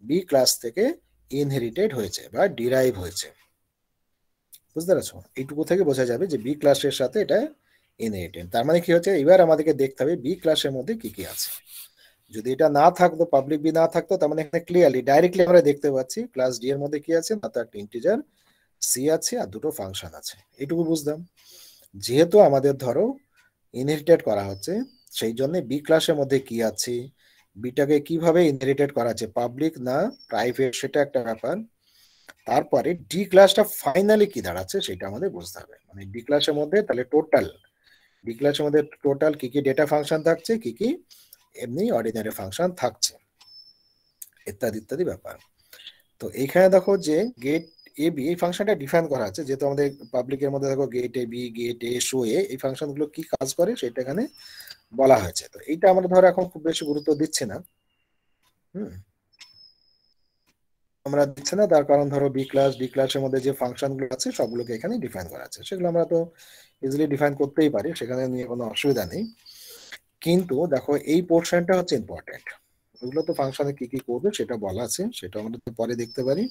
বি ক্লাস থেকে ইনহেরিটেড হয়েছে বা ডিরাইভ হয়েছে। বুঝতে পারছো? এইটুকু থেকে বোঝা যাবে যে বি ক্লাসের সাথে এটা ইনহেরিটেড। তার মানে কি হচ্ছে, এবার আমাদেরকে দেখতে হবে বি ক্লাসের মধ্যে কি কি আছে। যদি এটা না থাকতো, পাবলিক বি না থাকতো, তার মানে এখানে ক্লিয়ারলি ডাইরেক্টলি আমরা দেখতে পাচ্ছি ক্লাস ডি এর মধ্যে কি আছে, না তো একটা ইন্টিজার সি আছে আর দুটো ফাংশন আছে। এইটুকু বুঝলাম। যেহেতু আমাদের ধরো ইনহেরিটেড করা হচ্ছে, সেই জন্য বি ক্লাসের মধ্যে কি আছে, বিটাকে কিভাবে ইনহেরিটেড করা আছে, পাবলিক না প্রাইভেট, সেটা একটা ব্যাপার। তারপরে ডি ক্লাসটা ফাইনালি কি দাঁড়াচ্ছে সেটা আমাদের বুঝতে হবে। মানে ডি ক্লাসের মধ্যে তাহলে টোটাল, ডি ক্লাসের মধ্যে টোটাল কি কি ডেটা ফাংশন থাকছে, কি কি এমনি অর্ডিনারি ফাংশন থাকছে, ইত্যাদি ইত্যাদি ব্যাপার। তো এইখানে দেখো যে গেট এ বি এই ফাংশনটা ডিফাইন করা আছে, যেহেতু আমাদের পাবলিকের মধ্যে দেখো get A B, get A, show A, এই ফাংশনগুলো কি কাজ করে সেটা এখানে বলা হয়েছে। তো এইটা আমরা ধরো এখন খুব বেশি গুরুত্ব দিচ্ছি না, আমরা দিচ্ছি না, তার কারণ ধরো বি ক্লাস, ডি ক্লাসের মধ্যে যে ফাংশন গুলো আছে সবগুলোকে এখানে ডিফাইন করা আছে, সেগুলো আমরা তো ইজিলি ডিফাইন করতেই পারি, সেখানে নিয়ে কোনো অসুবিধা নেই। কিন্তু দেখো এই পোর্শনটা হচ্ছে ইম্পর্টেন্ট, ওগুলো তো ফাংশনে কি কি করবে সেটা বলা আছে, সেটা আমরা তো পরে দেখতে পারি।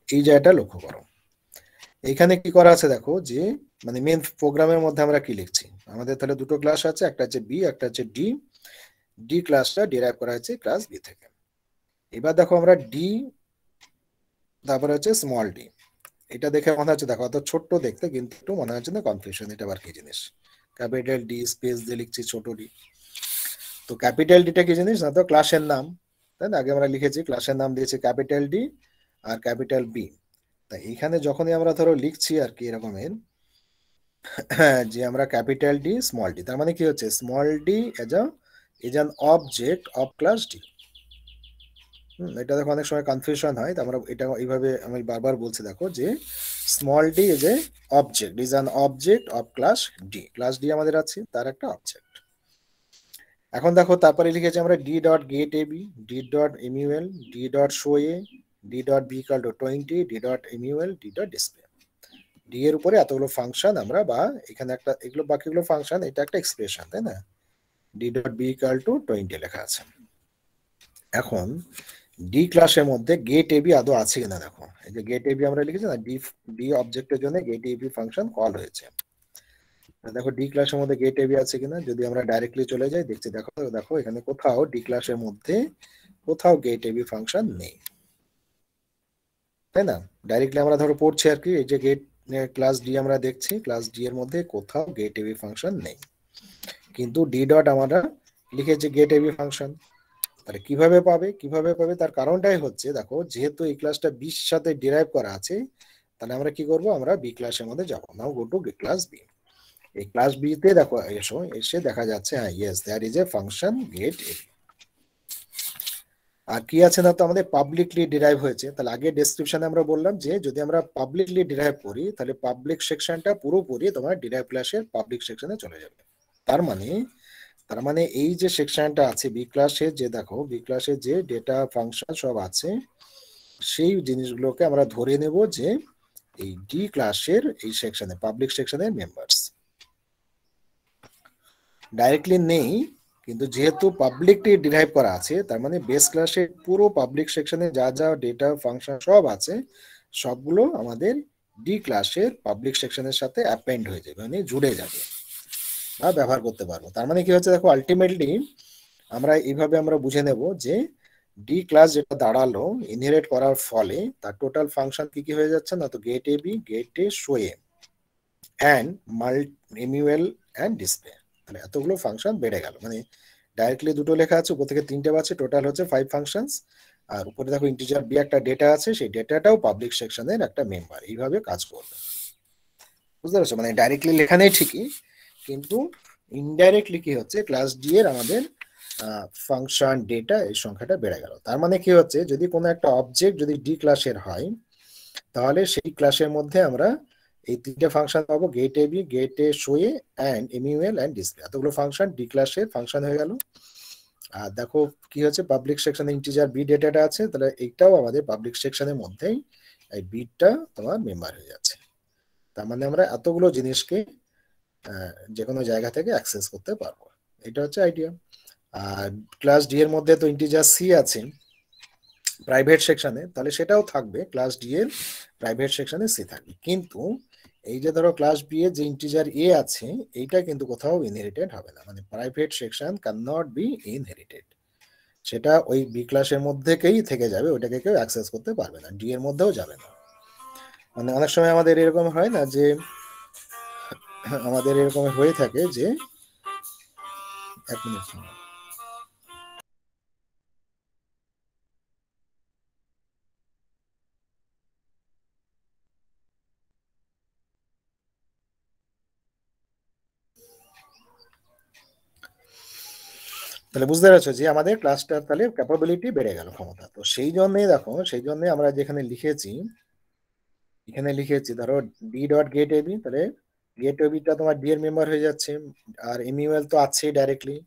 এই জায়গাটা লক্ষ্য করো, এখানে কি করা আছে দেখো, যে মানে মেন প্রোগ্রামের মধ্যে আমরা কি লিখছি, আমাদের তাহলে দুটো ক্লাস আছে, একটা হচ্ছে বি, একটা হচ্ছে ডি। ডি ক্লাসটা ডিরাইভ করা হয়েছে ক্লাস বি থেকে। এবার দেখো আমরা ডি, তারপরে হচ্ছে স্মল ডি, এটা দেখে মনে হচ্ছে দেখো অত ছোট্ট দেখতে, কিন্তু একটু মনে হচ্ছে না কনফিউশন, এটা আবার কি জিনিস, ক্যাপিটাল ডি স্পেস দিয়ে লিখছি ছোট ডি। তো ক্যাপিটাল ডিটা কি জিনিস, না তো ক্লাসের নাম, তাই না? আগে আমরা লিখেছি ক্লাসের নাম দিয়েছি ক্যাপিটাল ডি আর ক্যাপিটাল বি। তা এইখানে যখনই আমরা ধরো লিখছি আর কি এরকমের, যে আমরা ক্যাপিটাল ডি স্মল ডি, তার মানে কি হচ্ছে, small D as an object of class D. এটা দেখো অনেক সময় কনফিউশন হয়, তো আমরা এটা এইভাবে আমি বারবার বলছি দেখো, যে small D is a object, is an object of class D, class D আমাদের আছে তার একটা অবজেক্ট। এখন দেখো তারপরে লিখেছি আমরা D dot get A B, D dot MUL, D dot show A, D dot B equal to 20, D dot MUL, D dot display. D এর উপরে এতগুলো ফাংশন আমরা, বা এখানে একটা এগুলো বাকিগুলো ফাংশন, এটা একটা এক্সপ্রেশন, তাই না? D dot B equal to 20 লেখা আছে। এখন ডি ক্লাসের মধ্যে গেট এবি আদৌ আছে কিনা দেখো, এই যে গেট এবি আমরা লিখেছি না, ডি ডি অবজেক্টের জন্য গেট এবি ফাংশন কল হয়েছে। দেখো ডি ক্লাসের মধ্যে গেট এবি আছে কিনা, যদি আমরা ডাইরেক্টলি চলে যাই দেখছি, দেখো দেখো এখানে কোথাও ডি ক্লাসের মধ্যে কোথাও গেট এবি ফাংশন নেই, তাই না? ডাইরেক্টলি আমরা ধরো পড়ছি আর কি, এই যে গেট ক্লাস ডি আমরা দেখছি, ক্লাস ডি এর মধ্যে কোথাও গেট এবি ফাংশন নেই, কিন্তু ডি ডট আমরা লিখেছি গেট এবি ফাংশন। তাহলে কিভাবে পাবে, কিভাবে পাবে, তার কারণটাই হচ্ছে দেখো, যেহেতু এই ক্লাসটা বির সাথে ডিরাইভ করা আছে, তাহলে আমরা কি করব, আমরা বি ক্লাসের মধ্যে যাবো, now go to class B. এই ক্লাস বি তে দেখো এসে দেখা যাচ্ছে, হ্যাঁ yes there is a function get A. আর কি আছে না, তো আমাদের পাবলিকলি ডিরাইভ হয়েছে। তাহলে আগে ডেসক্রিপশনে আমরা বললাম যে যদি আমরা পাবলিকলি ডিরাইভ করি, তাহলে পাবলিক সেকশনটা পুরোপুরি তোমার ডিরাইভ ক্লাসের পাবলিক সেকশনে চলে যাবে। তার মানে এই যে সেকশনটা আছে বি ক্লাসে, যে দেখো বি ক্লাসে যে ডেটা ফাংশন সব আছে, সেই জিনিসগুলোকে আমরা ধরে নেব যে এই ডি ক্লাসের এই সেকশনে পাবলিক সেকশনের মেম্বার্স। ডাইরেক্টলি নেই, কিন্তু যেহেতু পাবলিকলি ডিরাইভ করা আছে, তার মানে বেস ক্লাসের পুরো পাবলিক সেকশনে যা যা ডেটা ফাংশন সব আছে, সবগুলো আমাদের ডি ক্লাসের পাবলিক সেকশনের সাথে অ্যাপেন্ড হয়ে যাবে, মানে জুড়ে যাবে বা ব্যবহার করতে পারবো। তার মানে কি হচ্ছে দেখো, আলটিমেটলি আমরা এইভাবে আমরা বুঝে নেব যে ডি ক্লাস যেটা দাঁড়ালো ইনহেরিট করার ফলে তার টোটাল ফাংশন কি কি হয়ে যাচ্ছে না, তো get A B, get A, show A and MUL and display, তাহলে এতগুলো ফাংশন বেড়ে গেল। মানে ডাইরেক্টলি দুটো লেখা আছে, উপর থেকে তিনটে পাচ্ছে, টোটাল হচ্ছে 5 ফাংশনস। আর উপরে দেখো ইন্টিজার বি একটা ডেটা আছে, সেই ডেটাটাও পাবলিক সেকশনের একটা মেম্বার, এইভাবে কাজ করবে। বুঝতে পারছো? মানে ডাইরেক্টলি লেখা নেই ঠিকই, কিন্তু ইনডাইরেক্টলি কি হচ্ছে, ক্লাস ডি এর আমাদের ফাংশন ডেটা এই সংখ্যাটা বেড়ে গেল। তার মানে কি হচ্ছে, যদি কোনো একটা অবজেক্ট যদি ডি ক্লাসের হয়, তাহলে সেই ক্লাসের মধ্যে আমরা এই তিনটে ফাংশন পাবো, get A B, get A, show A and MUL and display, এতগুলো ফাংশন ডি ক্লাসের ফাংশন হয়ে গেল। আর দেখো কি হচ্ছে, পাবলিক সেকশনে ইন্টিজার বি ডেটাটা আছে, তাহলে এইটাও আমাদের পাবলিক সেকশনের মধ্যেই এই বিটটা তোমার মেম্বার হয়ে যাচ্ছে। তার মানে আমরা এতগুলো জিনিসকে যে কোনো জায়গা থেকে অ্যাক্সেস করতে পারবো, এটা হচ্ছে আইডিয়া। আর ক্লাস ডি এর মধ্যে তো ইন্টিজার সি আছে প্রাইভেট সেকশনে, তাহলে সেটাও থাকবে, ক্লাস ডি এর প্রাইভেট সেকশনে সি থাকবে। কিন্তু এই যে ধরো ক্লাস বি এর যে ইন্টিজার এ আছে, এইটা কিন্তু কোথাও ইনহেরিটেড হবে না, মানে private section can not be inherited, সেটা ওই বি ক্লাসের মধ্যেই থেকে যাবে, ওটাকে কেউ অ্যাক্সেস করতে পারবে না, ডি এর মধ্যেও যাবে না। মানে অনেক সময় আমাদের এরকম হয় না যে, আমাদের এরকম হয়ে থাকে যে, এক মিনিট, তাহলে বুঝতে পারছো যে আমাদের ক্লাসটার তাহলে ক্যাপাবিলিটি বেড়ে গেল, ক্ষমতা। তো সেই জন্যই দেখো, সেই জন্য আমরা যেখানে লিখেছি, এখানে লিখেছি ধরো ডি ডট গেট এবি, তাহলে গেট এবিটা তোমার ডি এর মেম্বার হয়ে যাচ্ছে, আর এমইউএল তো আছেই ডাইরেক্টলি,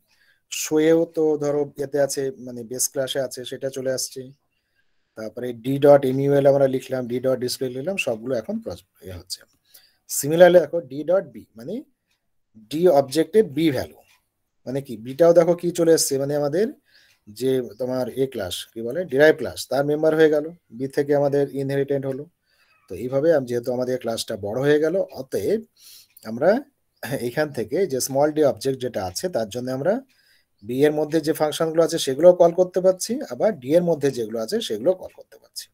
শোয়েও তো ধরো এতে আছে, মানে বেস ক্লাসে আছে, সেটা চলে আসছে। তারপরে ডি ডট এমইউএল আমরা লিখলাম, ডি ডট ডিসপ্লে লিখলাম, সবগুলো এখন হচ্ছে। সিমিলারলি দেখো ডি ডট বি, মানে ডি অবজেক্টের বি ভ্যালু, মানে কি বিটাও দেখো কি চলে এসছে, মানে আমাদের যে তোমার এ ক্লাস কি বলে ডিরাইভ ক্লাস, তার মেম্বার হয়ে গেল, বি থেকে আমাদের ইনহেরিটেন্ট হলো। তো এইভাবে যেহেতু আমাদের ক্লাসটা বড় হয়ে গেল, অতএব আমরা এখান থেকে যে স্মল ডি অবজেক্ট যেটা আছে, তার জন্য আমরা বি এর মধ্যে যে ফাংশনগুলো আছে সেগুলো কল করতে পারছি, আবার ডি এর মধ্যে যেগুলো আছে সেগুলো কল করতে পারছি।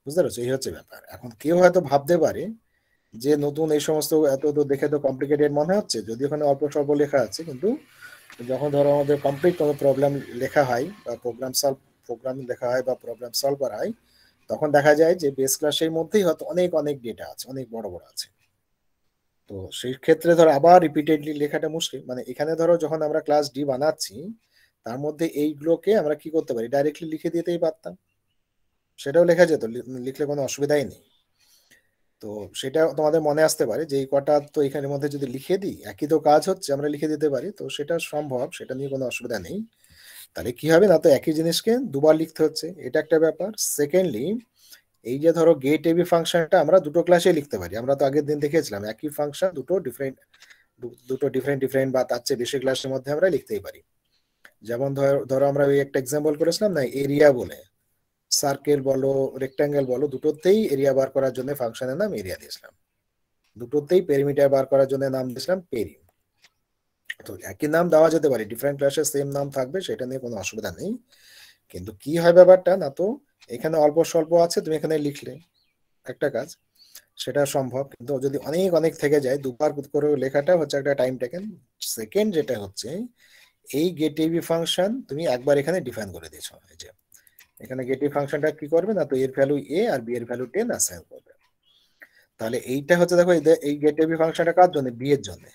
বুঝতে পারছো? এই হচ্ছে ব্যাপার। এখন কেউ হয়তো ভাবতে পারে যে নতুন এই সমস্ত এত তো দেখে তো কমপ্লিকেটেড মনে হচ্ছে, যদি ওখানে অল্প স্বল্প লেখা আছে, কিন্তু যখন ধরো আমাদের কমপ্লিট কোনো প্রবলেম লেখা হয় বা প্রোগ্রাম লেখা হয় বা প্রবলেম সলভ করা হয়, তখন দেখা যায় যে বেস ক্লাসের মধ্যেই হয়তো অনেক অনেক ডেটা আছে, অনেক বড় বড় আছে। তো সেই ক্ষেত্রে ধরো আবার রিপিটেডলি লেখাটা মুশকিল। মানে এখানে ধরো যখন আমরা ক্লাস ডি বানাচ্ছি, তার মধ্যে এইগুলোকে আমরা কি করতে পারি, ডাইরেক্টলি লিখে দিতেই পারতাম, সেটাও লেখা যেত, লিখলে কোনো অসুবিধাই নেই। তো সেটা তোমাদের মনে আসতে পারে যে এই কটা তো এখানের মধ্যে যদি লিখে দিই, একই তো কাজ হচ্ছে, আমরা লিখে দিতে পারি, তো সেটা সম্ভব, সেটা নিয়ে কোনো অসুবিধা নেই। তাহলে কি হবে না, তো একই জিনিসকে দুবার লিখতে হচ্ছে, এটা একটা ব্যাপার। সেকেন্ডলি, এই যে ধরো গেট এবি ফাংশনটা আমরা দুটো ক্লাসে লিখতে পারি, আমরা তো আগের দিন দেখেছিলাম একই ফাংশন দুটো ডিফারেন্ট ডিফারেন্ট বা তার চেয়ে বেশি ক্লাসের মধ্যে আমরা লিখতেই পারি। যেমন ধরো ধরো আমরা ওই একটা এক্সাম্পল করেছিলাম না, এরিয়া বলে, সার্কেল বলো রেক্টাঙ্গেল বলো, দুটোতেই এরিয়া বার করার জন্য ফাংশনের নাম এরিয়া দিয়েছিলাম, দুটোতেই পেরিমিটার বার করার জন্য নাম দিয়েছিলাম পেরি। তো একই নাম দেওয়া যেতে পারে, ডিফারেন্ট ক্লাসে সেম নাম থাকবে, সেটা নিয়ে কোনো অসুবিধা নেই। কিন্তু কি হয় ব্যাপারটা না, তো এখানে অল্প স্বল্প আছে, তুমি এখানে লিখলে একটা কাজ, সেটা সম্ভব। কিন্তু যদি অনেক অনেক থেকে যায়, দুবার করে লেখাটা হচ্ছে একটা টাইম টেকেন। সেকেন্ড যেটা হচ্ছে, এই গেটিভি ফাংশন তুমি একবার এখানে ডিফাইন করে দিয়েছো, এই যে এখানে গেটিভ ফাংশনটা কি করবে না, তো এর ভ্যালু এ আর বি এর ভ্যালু 10 অ্যাসাইন করবে। তাহলে এইটা হচ্ছে দেখো, এই গেটিভি ফাংশনটা কার জন্য, বি এর জন্য,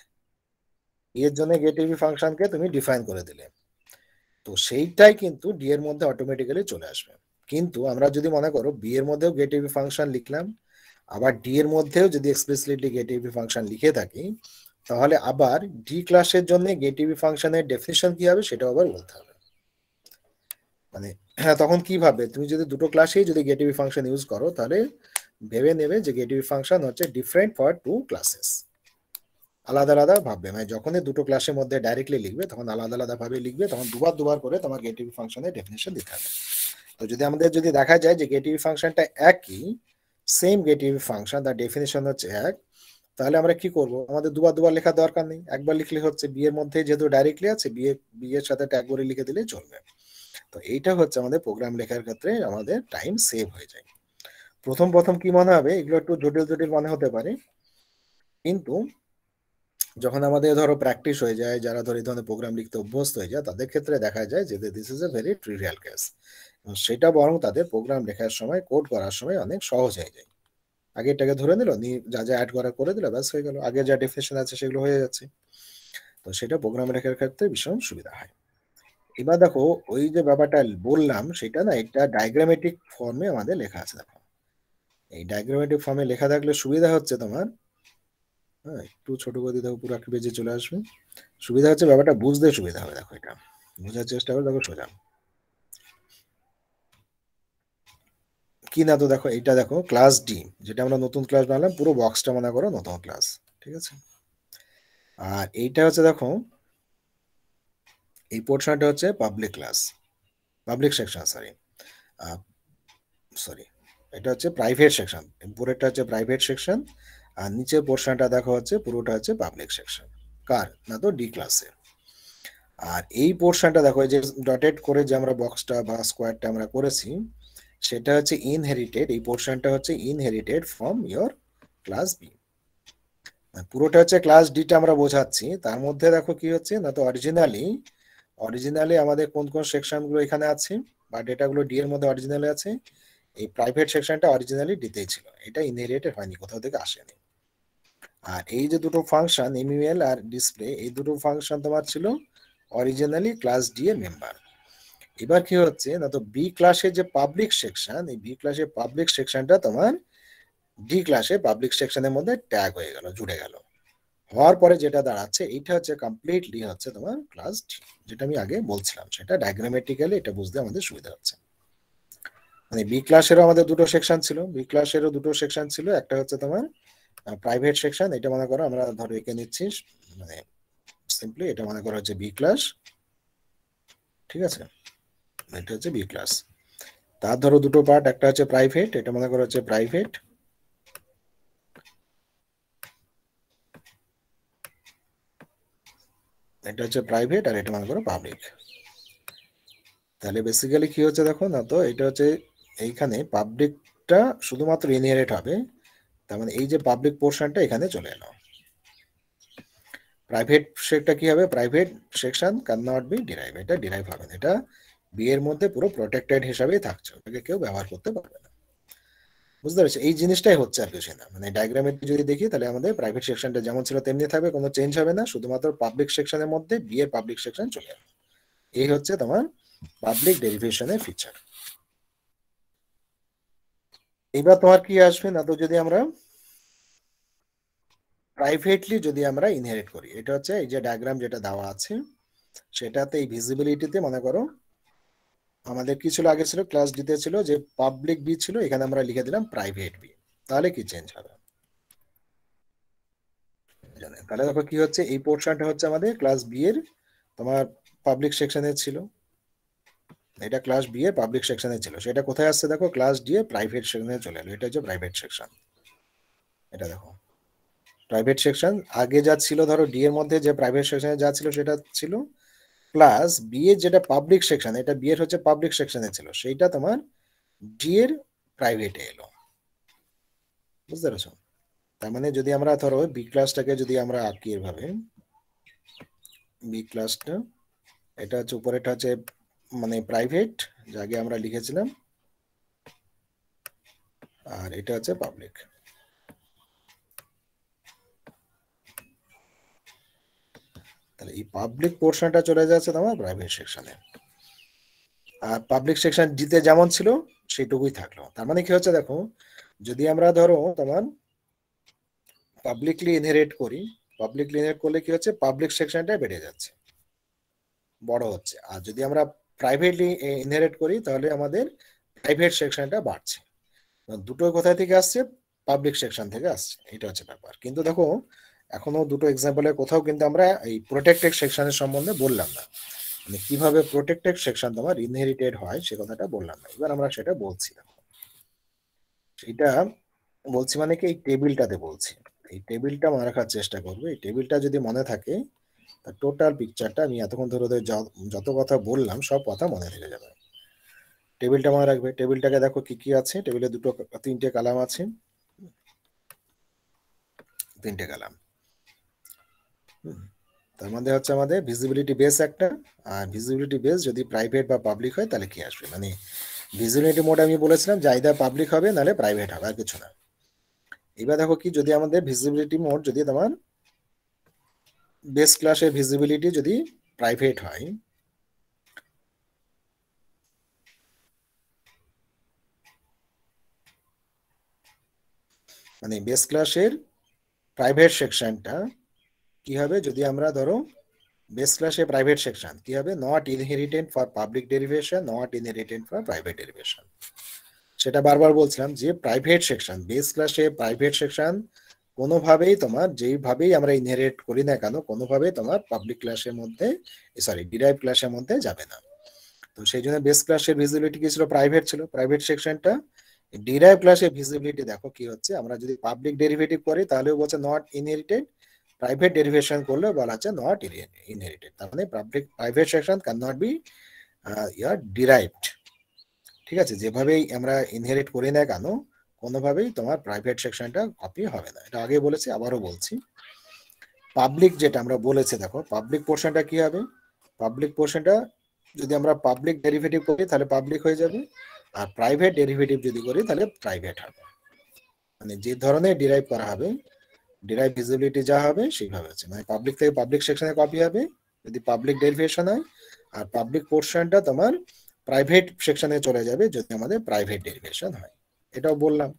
এর জন্য গেটিভি ফাংশনকে তুমি ডিফাইন করে দিলে, তো সেইটাই কিন্তু ডি এর মধ্যে অটোমেটিক্যালি চলে আসবে। কিন্তু আমরা যদি মনে করো বি এর মধ্যেও গেটিভি ফাংশন লিখলাম, আবার ডি এর মধ্যেও যদি এক্সপ্লিসিটলি গেটিভি ফাংশন লিখে থাকি, তাহলে আবার ডি ক্লাসের জন্য গেটিভি ফাংশনের ডেফিনিশন কি হবে সেটা আবার বলতে হবে। মানে হ্যাঁ, তখন কি ভাবে, তুমি যদি দুটো ক্লাসেই যদি গেটিভি ফাংশন ইউজ করো, তাহলে ভেবে নেবে যে গেটিভি ফাংশন হচ্ছে ডিফারেন্ট ফর টু ক্লাসেস, আলাদা আলাদা ভাববে। মানে যখনই দুটো ক্লাসের মধ্যে ডাইরেক্টলি লিখবে, তখন আলাদা আলাদা ভাবে লিখবে, তখন দুবার দুবার করে তোমার গেটিভি ফাংশনের ডেফিনিশন দিতে হবে। তো যদি আমাদের যদি দেখা যায় যে গেটিভি ফাংশনটা একই, সেম গেটিভ ফাংশন, তার ডেফিনেশন হচ্ছে এক। তাহলে আমরা কি করব, আমাদের দুবার দুবার লেখার দরকার নেই, একবার লিখলে হচ্ছে। বি এর মধ্যে যেহেতু ডাইরেক্টলি আছে, বি এর সাথে ট্যাগ করে লিখে দিলেই চলবে। তো এইটা হচ্ছে আমাদের প্রোগ্রাম লেখার ক্ষেত্রে আমাদের টাইম সেভ হয়ে যায়। প্রথম প্রথম কি মনে হবে, এগুলো একটু জটিল জটিল মনে হতে পারে, কিন্তু যখন আমাদের ধরো প্র্যাকটিস হয়ে যায়, যারা ধরো এই ধরনের প্রোগ্রাম লিখতে অভ্যস্ত হয়ে যায়, তাদের ক্ষেত্রে দেখা যায় যে this is a very trivial case. সেটা বরং তাদের প্রোগ্রাম লেখার সময়, কোড করার সময় অনেক সহজ হয়ে যায়। আগেরটাকে ধরে নিল, যা যা অ্যাড করা করে দিল, ব্যাস হয়ে গেল, আগে যা ডেফিনেশন আছে সেগুলো হয়ে যাচ্ছে। তো সেটা প্রোগ্রাম লেখার ক্ষেত্রে ভীষণ সুবিধা হয়। এবার দেখো, ওই যে ব্যাপারটা বললাম সেটা না, এটা ডায়াগ্রামেটিক ফর্মে আমাদের লেখা আছে। দেখো, এই ডায়াগ্রামেটিক ফর্মে লেখা থাকলে সুবিধা হচ্ছে তোমার, হ্যাঁ একটু ছোট করে দিতে হবে, পুরো একটা পেজে চলে আসবে। সুবিধা হচ্ছে ব্যাপারটা বুঝতে সুবিধা হবে। দেখো, এটা বোঝার চেষ্টা করে, দেখো সোজা কি না। তো দেখো, এটা দেখো ক্লাস ডি, যেটা আমরা নতুন ক্লাস বানালাম, পুরো বক্সটা মনে করো নতুন ক্লাস, ঠিক আছে। আর এইটা হচ্ছে দেখো, এই পোর্শনটা হচ্ছে public class, public section, sorry sorry, এটা হচ্ছে প্রাইভেট সেকশন। উপরেরটা হচ্ছে প্রাইভেট সেকশন, আর নিচের পোর্শনটা দেখো হচ্ছে পুরোটা হচ্ছে পাবলিক সেকশন। কার না, তো ডি ক্লাসে। আর এই পোর্শনটা দেখো, এই যে ডটেড করে যে আমরা বক্সটা বা স্কোয়ারটা আমরা করেছি, সেটা হচ্ছে ইনহেরিটেড। এই পোর্শনটা হচ্ছে inherited from your class B. পুরোটা হচ্ছে ক্লাস ডিটা আমরা বোঝাচ্ছি। তার মধ্যে দেখো কি হচ্ছে না, তো অরিজিনালি আমাদের কোন কোন সেকশনগুলো এখানে আছে, বা ডেটাগুলো ডি এর মধ্যে অরিজিনালি আছে। এই প্রাইভেট সেকশনটা অরিজিনালি ডিতেই ছিল, এটা ইনহেরিটেড হয়নি, কোথাও থেকে আসেনি। আর এই যে দুটো ফাংশন এমইউএল আর ডিসপ্লে, এই দুটো ফাংশন তোমার ছিল অরিজিনালি ক্লাস ডি এর মেম্বার। এবার কি হচ্ছে না, তো বি ক্লাসের যে পাবলিক সেকশন, এই বি ক্লাসের পাবলিক সেকশনটা তোমার ডি ক্লাসে পাবলিক সেকশনের মধ্যে ট্যাগ হয়ে গেল, জুড়ে গেল। হওয়ার পরে যেটা দাঁড়াচ্ছে, এইটা হচ্ছে কমপ্লিটলি হচ্ছে তোমার ক্লাস ডি, যেটা আমি আগে বলছিলাম। সেটা ডায়াগ্রামেটিক্যালি এটা বুঝতে আমাদের সুবিধা হচ্ছে। মানে বি ক্লাসেরও আমাদের দুটো সেকশন ছিল, একটা হচ্ছে তোমার প্রাইভেট সেকশন। এটা মনে করো আমরা ধরো এঁকে নিচ্ছি, মানে সিম্পলি এটা মনে করো হচ্ছে বি ক্লাস, ঠিক আছে। এটা হচ্ছে বি ক্লাস, তার ধরো দুটো পার্ট, একটা হচ্ছে প্রাইভেট, এটা মনে করো হচ্ছে প্রাইভেট, এটা হচ্ছে প্রাইভেট, আর এটা মনে করো পাবলিক। তাহলে বেসিক্যালি কি হচ্ছে দেখো না, তো এটা হচ্ছে এইখানে পাবলিকটা শুধুমাত্র ইনহেরিট হবে। তার মানে এই যে পাবলিক পোর্শনটা এখানে চলে এলো। প্রাইভেট সেকটা কি হবে, private section can not be derive, এটা ডিরাইভ হবে না, এটা বি এর মধ্যে পুরো প্রোটেক্টেড হিসাবেই থাকছে, ওটাকে কেউ ব্যবহার করতে পারবে না। বুঝতে পারছি, এই জিনিসটাই হচ্ছে আর কিছু না। মানে ডায়াগ্রামে যদি দেখি, তাহলে আমাদের প্রাইভেট সেকশনটা যেমন ছিল তেমনি থাকবে, কোনো চেঞ্জ হবে না, শুধুমাত্র পাবলিক সেকশনের মধ্যে বি এর পাবলিক সেকশন চলে যাবে। এই হচ্ছে তোমার পাবলিক ডেরিভেশনের ফিচার। এবার তোমার কি আসবে না, তো যদি আমরা প্রাইভেটলি যদি আমরা ইনহেরিট করি, এটা হচ্ছে এই যে ডায়াগ্রাম যেটা দেওয়া আছে, সেটাতে এই ভিজিবিলিটিতে মনে করো আমাদের কি ছিল, আগে ছিল ক্লাস ডিতে ছিল যে পাবলিক বি ছিল, এখানে আমরা লিখে দিলাম প্রাইভেট বি। তাহলে কি চেঞ্জ হবে, তাহলে দেখো কি হচ্ছে, এই পোর্শনটা হচ্ছে আমাদের ক্লাস বি এর তোমার পাবলিক সেকশনে ছিল, এটা ক্লাস বি এর পাবলিক সেকশনে ছিল, সেটা কোথায় আসছে দেখো, ক্লাস ডি এর প্রাইভেট সেকশনে চলে এলো। এটা হচ্ছে প্রাইভেট সেকশন, এটা দেখো প্রাইভেট সেকশন। আগে যা ছিল ধরো ডি এর মধ্যে যে প্রাইভেট সেকশনে যা ছিল সেটা ছিল, প্লাস বি এর যেটা পাবলিক সেকশন, এটা বি এর হচ্ছে পাবলিক সেকশনে ছিল, সেইটা তোমার ডি এর প্রাইভেটে এলো। বুঝতে পেরেছো? তার মানে যদি আমরা ধরো বি ক্লাসটাকে যদি আমরা আঁকি এভাবে, বি ক্লাসটা এটা হচ্ছে উপরেটা হচ্ছে মানে প্রাইভেট, যা আগে আমরা লিখেছিলাম, আর এটা হচ্ছে পাবলিক। তাহলে এই পাবলিক পোর্শনটা চলে যাচ্ছে তোমার প্রাইভেট সেকশনে, আর পাবলিক সেকশন ডিতে যেমন ছিল সেটুকুই থাকলো। তার মানে কি হচ্ছে দেখো, যদি আমরা ধরো তোমার পাবলিকলি ইনহেরিট করি, পাবলিকলি ইনহেরিট করলে কি হচ্ছে, পাবলিক সেকশনটা বেড়ে যাচ্ছে, বড় হচ্ছে। আর যদি আমরা প্রাইভেটলি ইনহেরিট করি, তাহলে আমাদের প্রাইভেট সেকশনটা বাড়ছে। দুটো কোথা থেকে আসছে, পাবলিক সেকশন থেকে আসছে, এটা হচ্ছে ব্যাপার। কিন্তু দেখো, এখনো দুটো এক্সাম্পলের কোথাও কিন্তু আমরা এই প্রোটেক্টেড সেকশনের সম্বন্ধে বললাম না, মানে কিভাবে প্রোটেক্টেড সেকশন তোমার ইনহেরিটেড হয় সে কথাটা বললাম না। এবার আমরা সেটা বলছি না, সেটা বলছি মানে কি এই টেবিলটাতে বলছি, এই টেবিলটা মনে রাখার চেষ্টা করবে। এই টেবিলটা যদি মনে থাকে তার টোটাল পিকচারটা আমি এতক্ষণ ধরে ওদের যত কথা বললাম সব কথা মনে থেকে যাবে। টেবিলটা মনে রাখবে। টেবিলটাকে দেখো কি কি আছে, টেবিলে তিনটে কলাম আছে, তিনটে কলাম। তার মধ্যে হচ্ছে আমাদের ভিজিবিলিটি বেস একটা, আর ভিজিবিলিটি বেস যদি প্রাইভেট বা পাবলিক হয় তাহলে কি আসবে, মানে ভিজিবিলিটি মোড আমি বলেছিলাম যে আইদার পাবলিক হবে নাহলে প্রাইভেট হবে, আর কিছু না। এবার দেখো কি, যদি আমাদের ভিজিবিলিটি মোড যদি তোমার বেস ক্লাসের ভিজিবিলিটি যদি প্রাইভেট হয়, মানে বেস ক্লাসের প্রাইভেট সেকশনটা কি হবে, যদি আমরা ধরো বেস ক্লাসে প্রাইভেট সেকশন কি হবে, not inherited for public derivation, not inherited for private derivation. সেটা বারবার বলছিলাম যে প্রাইভেট সেকশন, বেস ক্লাসে প্রাইভেট সেকশন কোনোভাবেই তোমার যেইভাবেই আমরা ইনহেরিট করি না কেন, কোনোভাবেই তোমার পাবলিক ক্লাসের মধ্যে, সরি ডিরাইভ ক্লাসের মধ্যে যাবে না। তো সেই জন্য বেস ক্লাসের ভিজিবিলিটি কি ছিল, প্রাইভেট ছিল, প্রাইভেট সেকশনটা। ডিরাইভ ক্লাসের ভিজিবিলিটি দেখো কি হচ্ছে, আমরা যদি পাবলিক ডেরিভেটিভ করি তাহলেও বলছে নট ইনহেরিটেড, প্রাইভেট ডেরিভেশন করলে বলা হচ্ছে নট ইনহেরিটেড। তার মানে public private section can not be derived. ঠিক আছে, যেভাবেই আমরা ইনহেরিট করি না কেন কোনোভাবেই তোমার প্রাইভেট সেকশনটা কপি হবে না। এটা আগে বলেছি, আবারও বলছি। পাবলিক যেটা আমরা বলেছি, দেখো পাবলিক পোর্শনটা কি হবে, পাবলিক পোর্শনটা যদি আমরা পাবলিক ডেরিভেটিভ করি তাহলে পাবলিক হয়ে যাবে, আর প্রাইভেট ডেরিভেটিভ যদি করি তাহলে প্রাইভেট হবে। মানে যে ধরনের ডিরাইভ করা হবে, ডিরাইভ ভিজিবিলিটি যা হবে সেইভাবে আছে, মানে পাবলিক থেকে পাবলিক সেকশনে কপি হবে যদি পাবলিক ডেরিভেশন হয়, আর পাবলিক পোর্শনটা তোমার প্রাইভেট সেকশনে চলে যাবে যদি আমাদের প্রাইভেট ডেরিভেশন হয়। এটাও বললাম।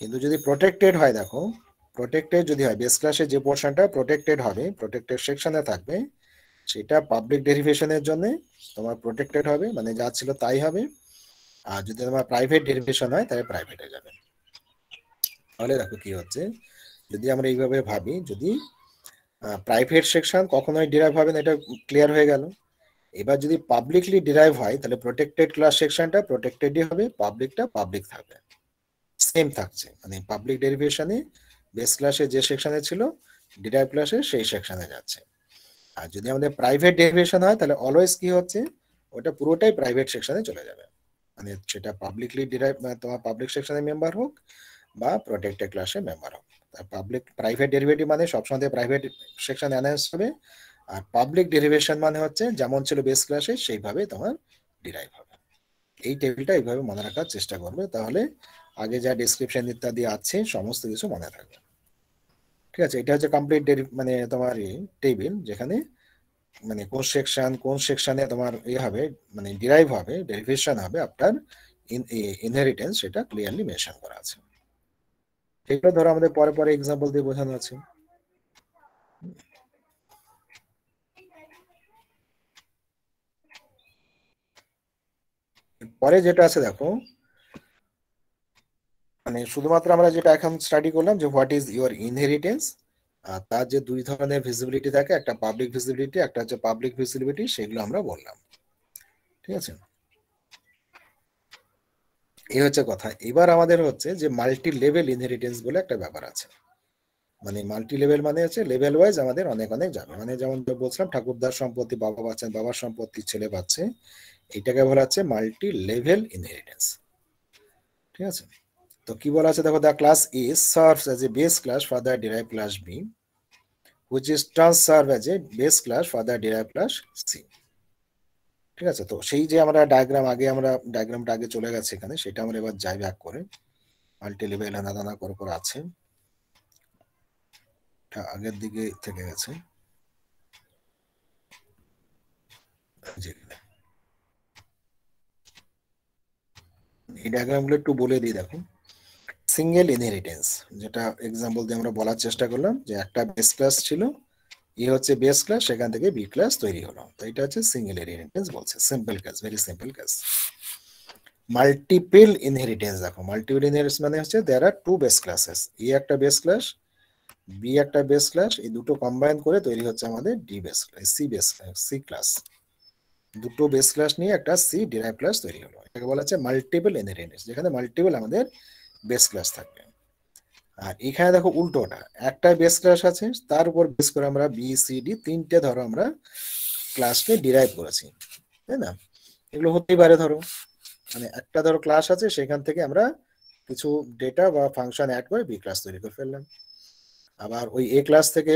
কিন্তু যদি প্রোটেক্টেড হয়, দেখো প্রোটেক্টেড যদি হয়, বেস ক্লাসে যে পোর্শনটা প্রোটেক্টেড হবে, প্রোটেক্টেড সেকশনে থাকবে, সেটা পাবলিক ডেরিভেশনের জন্য তোমার প্রোটেক্টেড হবে, মানে যা ছিল তাই হবে। আর যদি তোমার প্রাইভেট ডেরিভেশন হয় তাহলে প্রাইভেটে যাবে। তাহলে দেখো কি হচ্ছে, যদি আমরা এইভাবে ভাবি, যদি প্রাইভেট সেকশন কখনোই ডিরাইভ হবে না, এটা ক্লিয়ার হয়ে গেল। এবার যদি পাবলিকলি ডিরাইভ হয় তাহলে প্রোটেক্টেড ক্লাস সেকশনটা প্রোটেক্টেডই হবে, পাবলিকটা পাবলিক থাকবে, সেম থাকছে, মানে পাবলিক ডেরিভেশনে বেস ক্লাসে যে সেকশনে ছিল ডিরাইভ ক্লাসে সেই সেকশনে যাচ্ছে। আর যদি আমাদের প্রাইভেট ডেরিভেশন হয় তাহলে অলওয়েজ কি হচ্ছে, ওটা পুরোটাই প্রাইভেট সেকশনে চলে যাবে, মানে সেটা পাবলিকলি ডিরাইভ তোমার পাবলিক সেকশনের মেম্বার হোক বা প্রোটেক্টেড ক্লাসের মেম্বার হোক। পাবলিক প্রাইভেট ডেরিভেটিভ মানে সবসময় প্রাইভেট সেকশন অ্যানাউন্স হবে, আর পাবলিক ডেরিভেশন মানে হচ্ছে যেমন ছিল বেস ক্লাসে সেইভাবে তোমার ডিরাইভ হবে। এই টেবিলটা এইভাবে মনে রাখার চেষ্টা করবে, তাহলে আগে যা ডেসক্রিপশন ইত্যাদি আছে সমস্ত কিছু মনে থাকবে। ঠিক আছে, এটা হচ্ছে কমপ্লিট মানে তোমার টেবিল, যেখানে মানে কোন সেকশনে তোমার হবে, মানে ডিরাইভ হবে, ডেরিভেশন হবে আফটার ইনহেরিটেন্স, সেটা ক্লিয়ারলি মেনশন করা আছে। এগুলো ধরো আমাদের পরে পরে এক্সাম্পল দিয়ে বোঝানো আছে। পরে যেটা আছে দেখো, মানে শুধুমাত্র আমরা যেটা এখন স্টাডি করলাম যে হোয়াট ইজ ইউর ইনহেরিটেন্স, আর তার যে দুই ধরনের ভিজিবিলিটি থাকে, একটা পাবলিক ভিজিবিলিটি, একটা হচ্ছে পাবলিক ভিজিবিলিটি, সেগুলো আমরা বললাম। ঠিক আছে, এই হচ্ছে কথা। এবার আমাদের হচ্ছে যে মাল্টি লেভেল ইনহেরিটেন্স বলে একটা ব্যাপার আছে। মানে মাল্টি লেভেল মানে হচ্ছে লেভেল ওয়াইজ আমাদের অনেক অনেক যাবে, মানে যেমন বলছিলাম ঠাকুরদার সম্পত্তি বাবা পাচ্ছেন, বাবার সম্পত্তি ছেলে পাচ্ছে, এইটাকে বলা হচ্ছে মাল্টি লেভেল ইনহেরিটেন্স। ঠিক আছে, তো কি বলা আছে দেখো, the class A serves as a base class for the derive class B, which is trans serve as a base class for the derive class C. ঠিক আছে, তো সেই যে আমরা ডায়াগ্রামটা আগে চলে গেছে এখানে, সেটা আমরা এবার যাই ব্যাক করে। মাল্টি লেভেল আলাদা করে আছে, আগের দিকে থেকে গেছে। এই ডায়াগ্রামগুলো একটু বলে দিই, দেখো সিঙ্গেল ইনহেরিটেন্স, যেটা এক্সাম্পল দিয়ে আমরা বলার চেষ্টা করলাম, যে একটা বেস ক্লাস ছিল, ই হচ্ছে বেস ক্লাস, সেখান থেকে বি ক্লাস তৈরি হলো, তো এটা হচ্ছে সিঙ্গেল ইনহেরিটেন্স বলছে। Simple case, very simple case. Multiple inheritance, দেখো মাল্টিপল ইনহেরিটেন্স মানে হচ্ছে there are two base classes, E একটা বেস ক্লাস, বি একটা বেস ক্লাস, এই দুটো কম্বাইন করে তৈরি হচ্ছে আমাদের D base class, C class. দুটো বেস ক্লাস নিয়ে একটা সি ডিরাইভ ক্লাস তৈরি হলো, এটাকে বলা হচ্ছে মাল্টিপল ইনহেরিটেন্স, যেখানে মাল্টিপল আমাদের বেস ক্লাস থাকবে। আর এখানে দেখো উল্টোটা, একটা বেস ক্লাস আছে, তার উপর বেস করে আমরা বি সি ডি তিনটে ধরো আমরা ক্লাসকে ডিরাইভ করেছি, তাই না? এগুলো হতেই পারে, ধরো মানে একটা ধরো ক্লাস আছে, সেখান থেকে আমরা কিছু ডেটা বা ফাংশন অ্যাড করে বি ক্লাস তৈরি করে ফেললাম। আবার ওই এ ক্লাস থেকে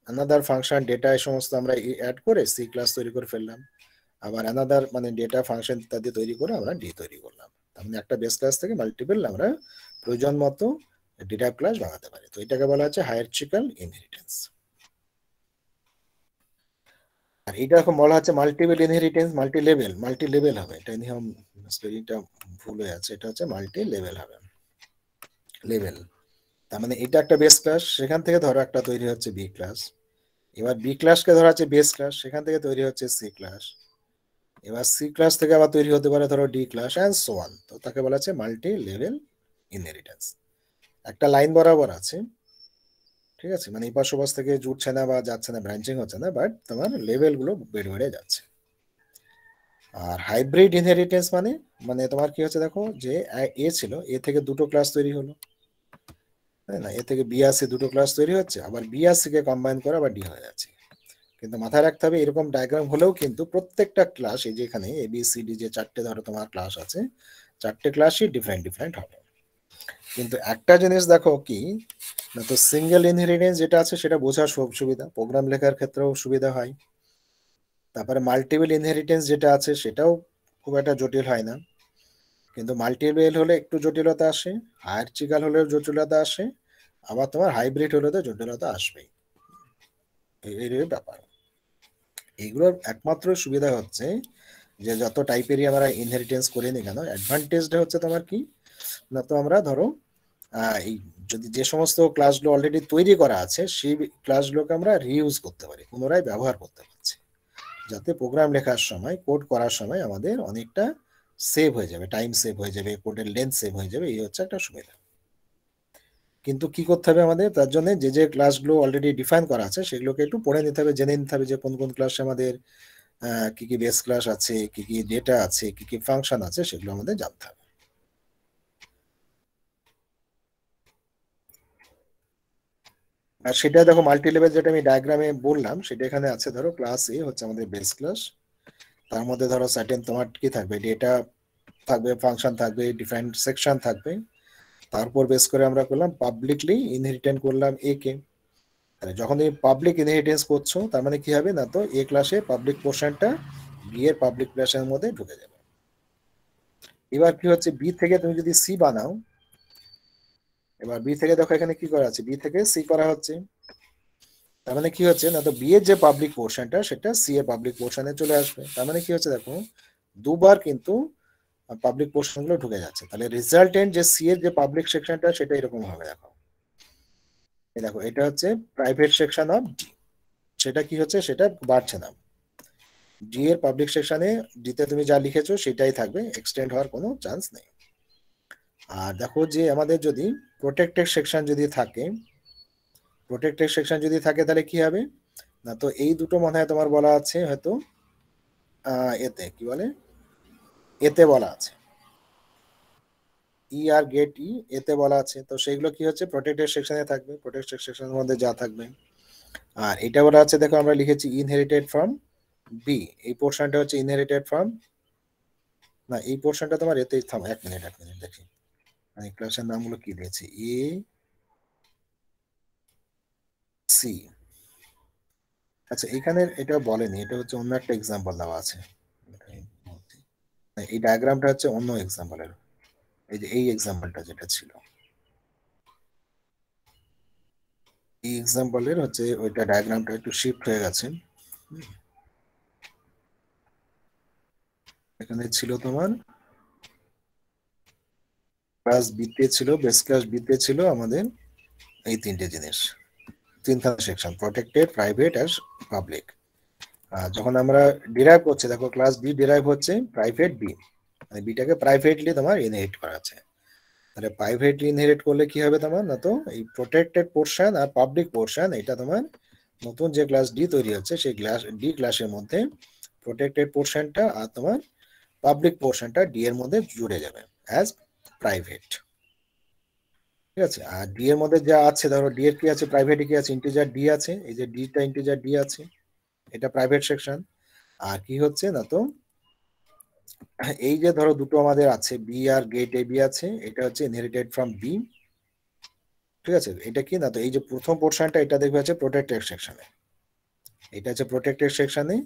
অ্যানাদার ফাংশন ডেটা এই সমস্ত আমরা অ্যাড করে সি ক্লাস তৈরি করে ফেললাম। আবার অ্যানাদার মানে ডেটা ফাংশন ইত্যাদি তৈরি করে আমরা ডি তৈরি করলাম। তার মানে একটা বেস ক্লাস থেকে মাল্টিপল আমরা প্রয়োজন মতো ডেটা ক্লাস বানাতে পারি। তো এটাকে বলা হচ্ছে হায়ারার্চিক্যাল ইনহেরিটেন্স। আর এটা এখন বলা হচ্ছে মাল্টিপল ইনহেরিটেন্স, মাল্টি লেভেল হবে, এটা নিয়ম স্পেলিংটা ভুল হয়ে আছে, এটা হচ্ছে মাল্টি লেভেল হবে, লেভেল। তার মানে এটা একটা বেস ক্লাস, সেখান থেকে ধরো একটা তৈরি হচ্ছে বি ক্লাস, এবার বি ক্লাসকে ধরা হচ্ছে বেস ক্লাস, সেখান থেকে তৈরি হচ্ছে সি ক্লাস, এবার সি ক্লাস থেকে আবার তৈরি হতে পারে ধরো D class and so on. তো তাকে বলা হচ্ছে মাল্টি লেভেল ইনহেরিটেন্স। একটা লাইন বরাবর আছে, ঠিক আছে, মানে এই পাশ ওপাশ থেকে জুটছে না বা যাচ্ছে না, ব্রাঞ্চিং হচ্ছে না, বাট তোমার লেভেল গুলো বেড়ে বেড়ে যাচ্ছে। আর হাইব্রিড ইনহেরিটেন্স মানে মানে তোমার কি হচ্ছে, দেখো যে এ ছিল, এ থেকে দুটো ক্লাস তৈরি হলো, তাই না? এ থেকে বি আর সি দুটো ক্লাস তৈরি হচ্ছে, আবার বি আর সি কে কম্বাইন করে আবার ডি হয়ে যাচ্ছে। কিন্তু মাথায় রাখতে হবে, এরকম ডায়াগ্রাম হলেও কিন্তু প্রত্যেকটা ক্লাস, এই যে এখানে এ বি সি ডি যে চারটে ধরো তোমার ক্লাস আছে, চারটে ক্লাসই ডিফারেন্ট ডিফারেন্ট হবে। কিন্তু একটা জিনিস দেখো কি না, তো সিঙ্গেল ইনহেরিটেন্স যেটা আছে সেটা বোঝার সব সুবিধা, প্রোগ্রাম লেখার ক্ষেত্রেও সুবিধা হয়। তারপরে মাল্টিপল ইনহেরিটেন্স যেটা আছে সেটাও খুব একটা জটিল হয় না, কিন্তু মাল্টিপল হলে একটু জটিলতা আসে, হায়ারার্চিক্যাল হলেও জটিলতা আসে, আবার তোমার হাইব্রিড হলে তো জটিলতা আসবেই। এই ব্যাপার। এইগুলোর একমাত্র সুবিধা হচ্ছে যে যত টাইপেরই আমরা ইনহেরিটেন্স করি নি কেন, অ্যাডভান্টেজটা হচ্ছে তোমার কি না, তো আমরা ধরো এই যদি যে সমস্ত ক্লাসগুলো অলরেডি তৈরি করা আছে সেই ক্লাসগুলোকে আমরা রিইউজ করতে পারি, পুনরায় ব্যবহার করতে পারছি, যাতে প্রোগ্রাম লেখার সময়, কোড করার সময় আমাদের অনেকটা সেভ হয়ে যাবে, টাইম সেভ হয়ে যাবে, কোডের লেন্থ সেভ হয়ে যাবে, এই হচ্ছে একটা সুবিধা। কিন্তু কি করতে হবে আমাদের, তার জন্য যে যে ক্লাসগুলো অলরেডি ডিফাইন করা আছে সেগুলোকে একটু পড়ে নিতে হবে, জেনে নিতে হবে যে কোন কোন ক্লাসে আমাদের কি কি বেস ক্লাস আছে, কি কি ডেটা আছে, কি কি ফাংশন আছে, সেগুলো আমাদের জানতে হবে। আর সেটা দেখো মাল্টি লেভেল যেটা আমি ডায়াগ্রামে বললাম, সেটা এখানে আছে, ধরো ক্লাস এ হচ্ছে আমাদের বেস ক্লাস, তার মধ্যে ধরো সার্টেন তোমার কি থাকবে, ডেটা থাকবে, ফাংশন থাকবে, ডিফারেন্ট সেকশন থাকবে, তারপর বেস করে আমরা করলাম পাবলিকলি ইনহেরিটেন্ট করলাম এ কে। তাহলে যখন তুমি পাবলিক ইনহেরিটেন্স করছো, তার মানে কি হবে না, তো এ ক্লাসে পাবলিক পোর্শনটা বি এর পাবলিক ক্লাসের মধ্যে ঢুকে যাবে। এবার কি হচ্ছে, বি থেকে তুমি যদি সি বানাও, এবার বি থেকে দেখো এখানে কি করা আছে, বি থেকে সি করা হচ্ছে, তার মানে কি হচ্ছে না, তো বি এর যে পাবলিক পোর্শনটা সেটা সি এর পাবলিক পোর্শনে চলে আসবে। তার মানে কি হচ্ছে, দেখো দুবার কিন্তু পাবলিক পোর্শন গুলো ঢুকে যাচ্ছে, তাহলে রিজাল্টেন্ট যে সি এর যে পাবলিক সেকশনটা সেটা এরকম হবে। দেখো এই দেখো, এটা হচ্ছে প্রাইভেট সেকশন অফ ডি, সেটা কি হচ্ছে, সেটা বাড়ছে না, ডি এর পাবলিক সেকশনে ডিতে তুমি যা লিখেছো সেটাই থাকবে, এক্সটেন্ড হওয়ার কোনো চান্স নেই। আর দেখো যে আমাদের যদি প্রোটেক্টেড সেকশন যদি থাকে, প্রোটেক্টেড সেকশন যদি থাকে তাহলে কি হবে না, তো এই দুটো মনে হয় তোমার বলা আছে হয়তো এতে কি বলে, এতে বলা আছে ই আর গেট ই, এতে বলা আছে, তো সেইগুলো কি হচ্ছে প্রোটেক্টেড সেকশনে থাকবে, প্রোটেক্টেড সেকশনের মধ্যে যা থাকবে। আর এটা বলা আছে, দেখো আমরা লিখেছি ইনহেরিটেড ফ্রম বি, এই পোর্শনটা হচ্ছে ইনহেরিটেড ফ্রম, না এই পোর্শনটা তোমার এতেই, থাম এক মিনিট দেখি আমি ক্লাসের নামগুলো কি দিয়েছি, এ সি, আচ্ছা এখানে এটা বলেনি, এটা হচ্ছে অন্য একটা এক্সাম্পল দেওয়া আছে, এই ডায়াগ্রামটা হচ্ছে অন্য এক্সাম্পলের, এই যে এই এক্সাম্পলটা যেটা ছিল, এই এক্সাম্পলের হচ্ছে ওইটা ডায়াগ্রামটা একটু শিফট হয়ে গেছে। এখানে ছিল তোমার ক্লাস বিতে ছিল, বেস ক্লাস বিতে ছিল আমাদের এই তিনটে জিনিস, তিনখানা সেকশন, প্রোটেক্টেড, প্রাইভেট আর পাবলিক। যখন আমরা ডিরাইভ করছি, দেখো ক্লাস বি ডিরাইভ হচ্ছে প্রাইভেট বি, মানে বিটাকে প্রাইভেটলি তোমার ইনহেরিট করা আছে, তাহলে প্রাইভেটলি ইনহেরিট করলে কি হবে তোমার না, তো এই প্রোটেক্টেড পোর্শন আর পাবলিক পোর্শন এটা তোমার নতুন যে ক্লাস ডি তৈরি হচ্ছে সেই ক্লাস ডি ক্লাসের মধ্যে প্রোটেক্টেড পোর্শনটা আর তোমার পাবলিক পোর্শনটা ডি এর মধ্যে জুড়ে যাবে অ্যাজ প্রাইভেট। ঠিক আছে। আর ডি এর মধ্যে যা আছে ধরো ডি এর কি আছে, প্রাইভেট কি আছে, ইন্টিজার ডি আছে, এই যে ডিটা ইন্টিজার ডি আছে, এটা প্রাইভেট সেকশন। আর কি হচ্ছে না তো এই যে ধরো দুটো আমাদের আছে বি আর গেট এ বি আছে, এটা হচ্ছে ইনহেরিটেড ফ্রম বি। ঠিক আছে, এটা কি না তো এই যে প্রথম পোর্শনটা এটা দেখবে আছে প্রোটেক্টেড সেকশনে, এটা হচ্ছে প্রোটেক্টেড সেকশনে।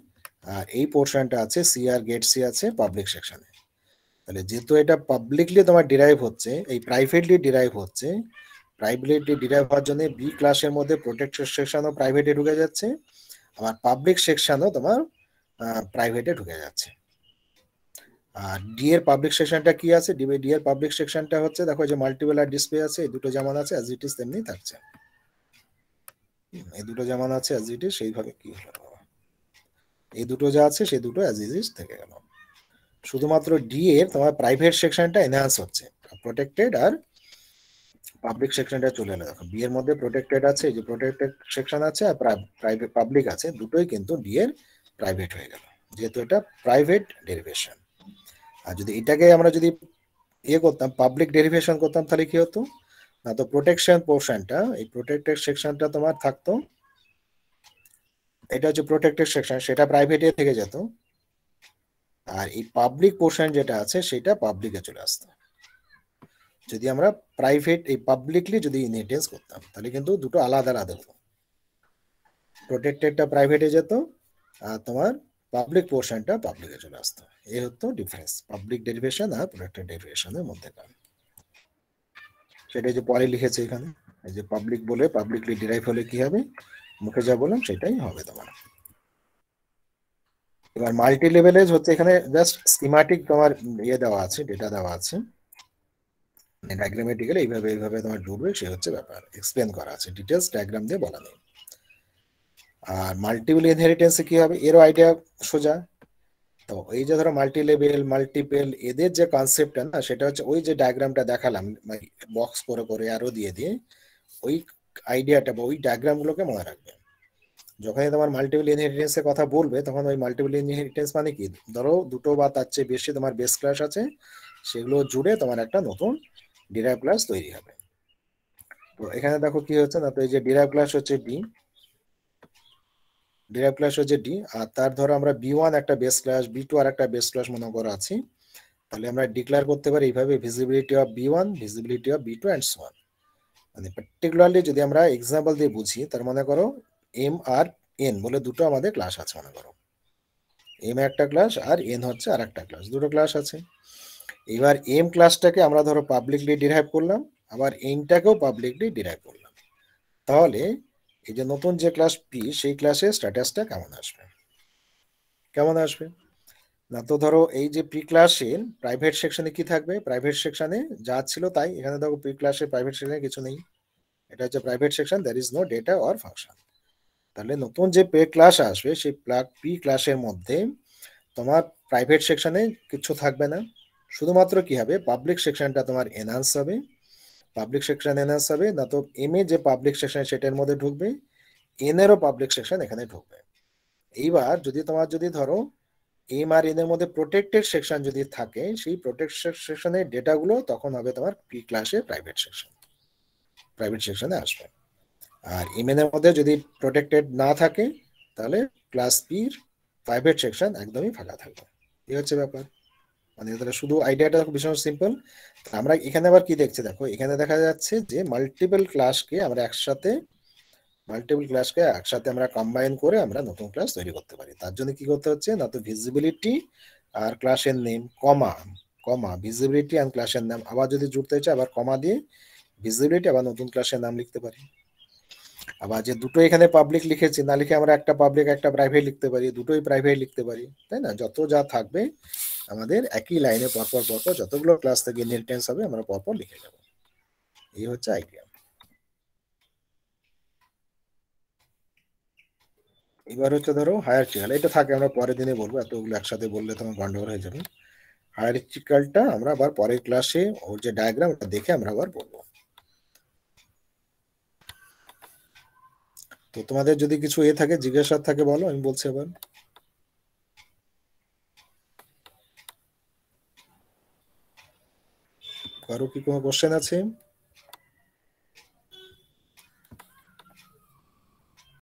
আর এই পোর্শনটা আছে সি আর গেট সি আছে পাবলিক সেকশনে। তাহলে যেহেতু এটা পাবলিকলি তোমার ডিরাইভ হচ্ছে, এই প্রাইভেটলি ডিরাইভ হচ্ছে, প্রাইভেটলি ডিরাইভ হওয়ার জন্য বি ক্লাসের মধ্যে প্রোটেক্টেড সেকশনও প্রাইভেটে ঢুকে যাচ্ছে, আবার পাবলিক সেকশনও তোমার প্রাইভেটে ঢুকে যাচ্ছে। আর ডি এর পাবলিক সেকশনটা কি আছে, ডি এর পাবলিক সেকশনটা হচ্ছে দেখো যে মাল্টিপল আর ডিসপ্লে আছে, এই দুটো যেমন আছে অ্যাজ ইট ইজ তেমনি থাকছে। এই দুটো যেমন আছে অ্যাজ ইট ইজ সেইভাবে কি হলো, এই দুটো যা আছে সেই দুটো অ্যাজ ইট ইজ থেকে গেল। শুধুমাত্র ডি এর তোমার প্রাইভেট সেকশনটা এনহ্যান্স হচ্ছে, প্রোটেক্টেড আর পাবলিক সেকশনটা চলে এলো। দেখো বি এর মধ্যে প্রোটেক্টেড আছে, এই যে প্রোটেক্টেড সেকশন আছে, আর প্রাইভেট পাবলিক আছে, দুটোই কিন্তু ডি এর প্রাইভেট হয়ে গেল, যেহেতু এটা প্রাইভেট ডেরিভেশন। আর যদি এটাকে আমরা যদি করতাম পাবলিক ডেরিভেশন করতাম, তাহলে কি হতো না তো প্রোটেকশন পোর্শনটা, এই প্রোটেক্টেড সেকশনটা তোমার থাকতো, এটা হচ্ছে প্রোটেক্টেড সেকশন, সেটা প্রাইভেটে থেকে যেত। আর এই পাবলিক পোর্শন যেটা আছে সেটা পাবলিকে চলে আসতো। যদি আমরা প্রাইভেট এই পাবলিকলি যদি ইনহেরিটেন্স করতাম, তাহলে কিন্তু দুটো আলাদা আলাদা হতো, প্রোটেক্টেডটা প্রাইভেটে যেত আর তোমার পাবলিক পোর্শনটা পাবলিকে চলে আসতো। এই হতো ডিফারেন্স পাবলিক ডেরিভেশন আর প্রোটেক্টেড ডেরিভেশনের মধ্যে। সেটা যে পরে লিখেছে এখানে, এই যে পাবলিক বলে পাবলিকলি ডিরাইভ হলে কি হবে, মুখে যা বললাম সেটাই হবে তোমার। এবার মাল্টি লেভেলেজ হচ্ছে এখানে জাস্ট স্কিমাটিক তোমার দেওয়া আছে, ডেটা দেওয়া আছে, ডায়াগ্রামেটিক্যালি এইভাবে এইভাবে তোমার জুড়বে, সে হচ্ছে ব্যাপার এক্সপ্লেন করা আছে, ডিটেলস ডায়াগ্রাম দিয়ে বলা নেই। আর মাল্টিপল ইনহেরিটেন্সে কি হবে, এরও আইডিয়া সোজা। তো এই যে ধরো মাল্টি লেভেল মাল্টিপল, এদের যে কনসেপ্টটা না সেটা হচ্ছে ওই যে ডায়াগ্রামটা দেখালাম বক্স করে করে আরো দিয়ে দিয়ে, ওই আইডিয়াটা বা ওই ডায়াগ্রাম গুলোকে মনে রাখবে। যখনই তোমার মাল্টিপল ইনহেরিটেন্স এর কথা বলবে, তখন ওই মাল্টিপল ইনহেরিটেন্স মানে কি, ধরো দুটো বা তার চেয়ে বেশি তোমার বেস ক্লাস আছে, সেগুলো জুড়ে তোমার একটা নতুন ডিরাইভ ক্লাস তৈরি হবে। তো এখানে দেখো কি হচ্ছে না তো এই যে ডিরাইভ ক্লাস হচ্ছে ডি, ডিরাইভ ক্লাস হচ্ছে ডি, আর তার ধরো আমরা বি ওয়ান একটা বেস ক্লাস, বি টু আর একটা বেস ক্লাস মনে করো আছি, তাহলে আমরা ডিক্লেয়ার করতে পারি এইভাবে visibility of B one, visibility of B two and so on. মানে পার্টিকুলারলি যদি আমরা এক্সাম্পল দিয়ে বুঝি, তার মনে করো এম আর এন বলে দুটো আমাদের ক্লাস আছে, মনে করো এম একটা ক্লাস আর এন হচ্ছে আর একটা ক্লাস, দুটো ক্লাস আছে। এবার এম ক্লাসটাকে আমরা ধরো পাবলিকলি ডিরাইভ করলাম, আবার এনটাকেও পাবলিকলি ডিরাইভ করলাম, তাহলে এই যে নতুন যে ক্লাস পি, সেই ক্লাসের স্ট্যাটাসটা কেমন আসবে, কেমন আসবে না তো ধরো এই যে পি ক্লাসের প্রাইভেট সেকশনে কি থাকবে, প্রাইভেট সেকশনে যা ছিল তাই, এখানে দেখো পি ক্লাসের প্রাইভেট সেকশনে কিছু নেই, এটা হচ্ছে private section, there is no data or function. তাহলে নতুন যে পে ক্লাস আসবে সেই পি ক্লাসের মধ্যে তোমার প্রাইভেট সেকশনে কিছু থাকবে না, শুধুমাত্র কি হবে পাবলিক সেকশনটা তোমার এনহান্স হবে, পাবলিক সেকশন এনহান্স হবে না তো এম এ যে পাবলিক সেকশন সেটার মধ্যে ঢুকবে, এন এরও পাবলিক সেকশন এখানে ঢুকবে। এইবার যদি তোমার যদি ধরো এম আর এন এর মধ্যে প্রোটেক্টেড সেকশন যদি থাকে, সেই প্রোটেক্টেড সেকশনের ডেটাগুলো তখন হবে তোমার পি ক্লাসে প্রাইভেট সেকশন, প্রাইভেট সেকশনে আসবে। আর এম এন এর মধ্যে যদি প্রোটেক্টেড না থাকে, তাহলে ক্লাস পির প্রাইভেট সেকশন একদমই ফাঁকা থাকবে। এই হচ্ছে ব্যাপার, মানে তাহলে শুধু আইডিয়াটা ভীষণ সিম্পল। আমরা এখানে আবার কি দেখছি দেখো, এখানে দেখা যাচ্ছে যে মাল্টিপল ক্লাসকে একসাথে আমরা কম্বাইন করে আমরা নতুন ক্লাস তৈরি করতে পারি। তার জন্য কি করতে হচ্ছে না তো ভিজিবিলিটি আর ক্লাসের নেম কমা কমা ভিজিবিলিটি আর ক্লাসের নাম, আবার যদি জুড়তে হচ্ছে আবার কমা দিয়ে ভিজিবিলিটি আবার নতুন ক্লাসের নাম লিখতে পারি। আবার যে দুটো এখানে পাবলিক লিখেছি না লিখে আমরা একটা পাবলিক একটা প্রাইভেট লিখতে পারি, দুটোই প্রাইভেট লিখতে পারি, তাই না? যত যা থাকবে আমাদের একই লাইনে পরপর পরপর যতগুলো ক্লাস থেকে ইনহেরিটেন্স হবে আমরা পরপর লিখে যাব। এই হচ্ছে আইডিয়া। এবার হচ্ছে ধরো হায়ারার্কিক্যাল, এটা থাকে আমরা পরের দিনে বলবো, এতগুলো একসাথে বললে তোমার গন্ডগোল হয়ে যাবে। হায়ারার্কিক্যালটা আমরা আবার পরের ক্লাসে ওর যে ডায়াগ্রাম ওটা দেখে আমরা আবার বলবো। তো তোমাদের যদি কিছু থাকে জিজ্ঞাসা থাকে বলো, আমি বলছি আবার। কারো কি কোনো কোশ্চেন আছে?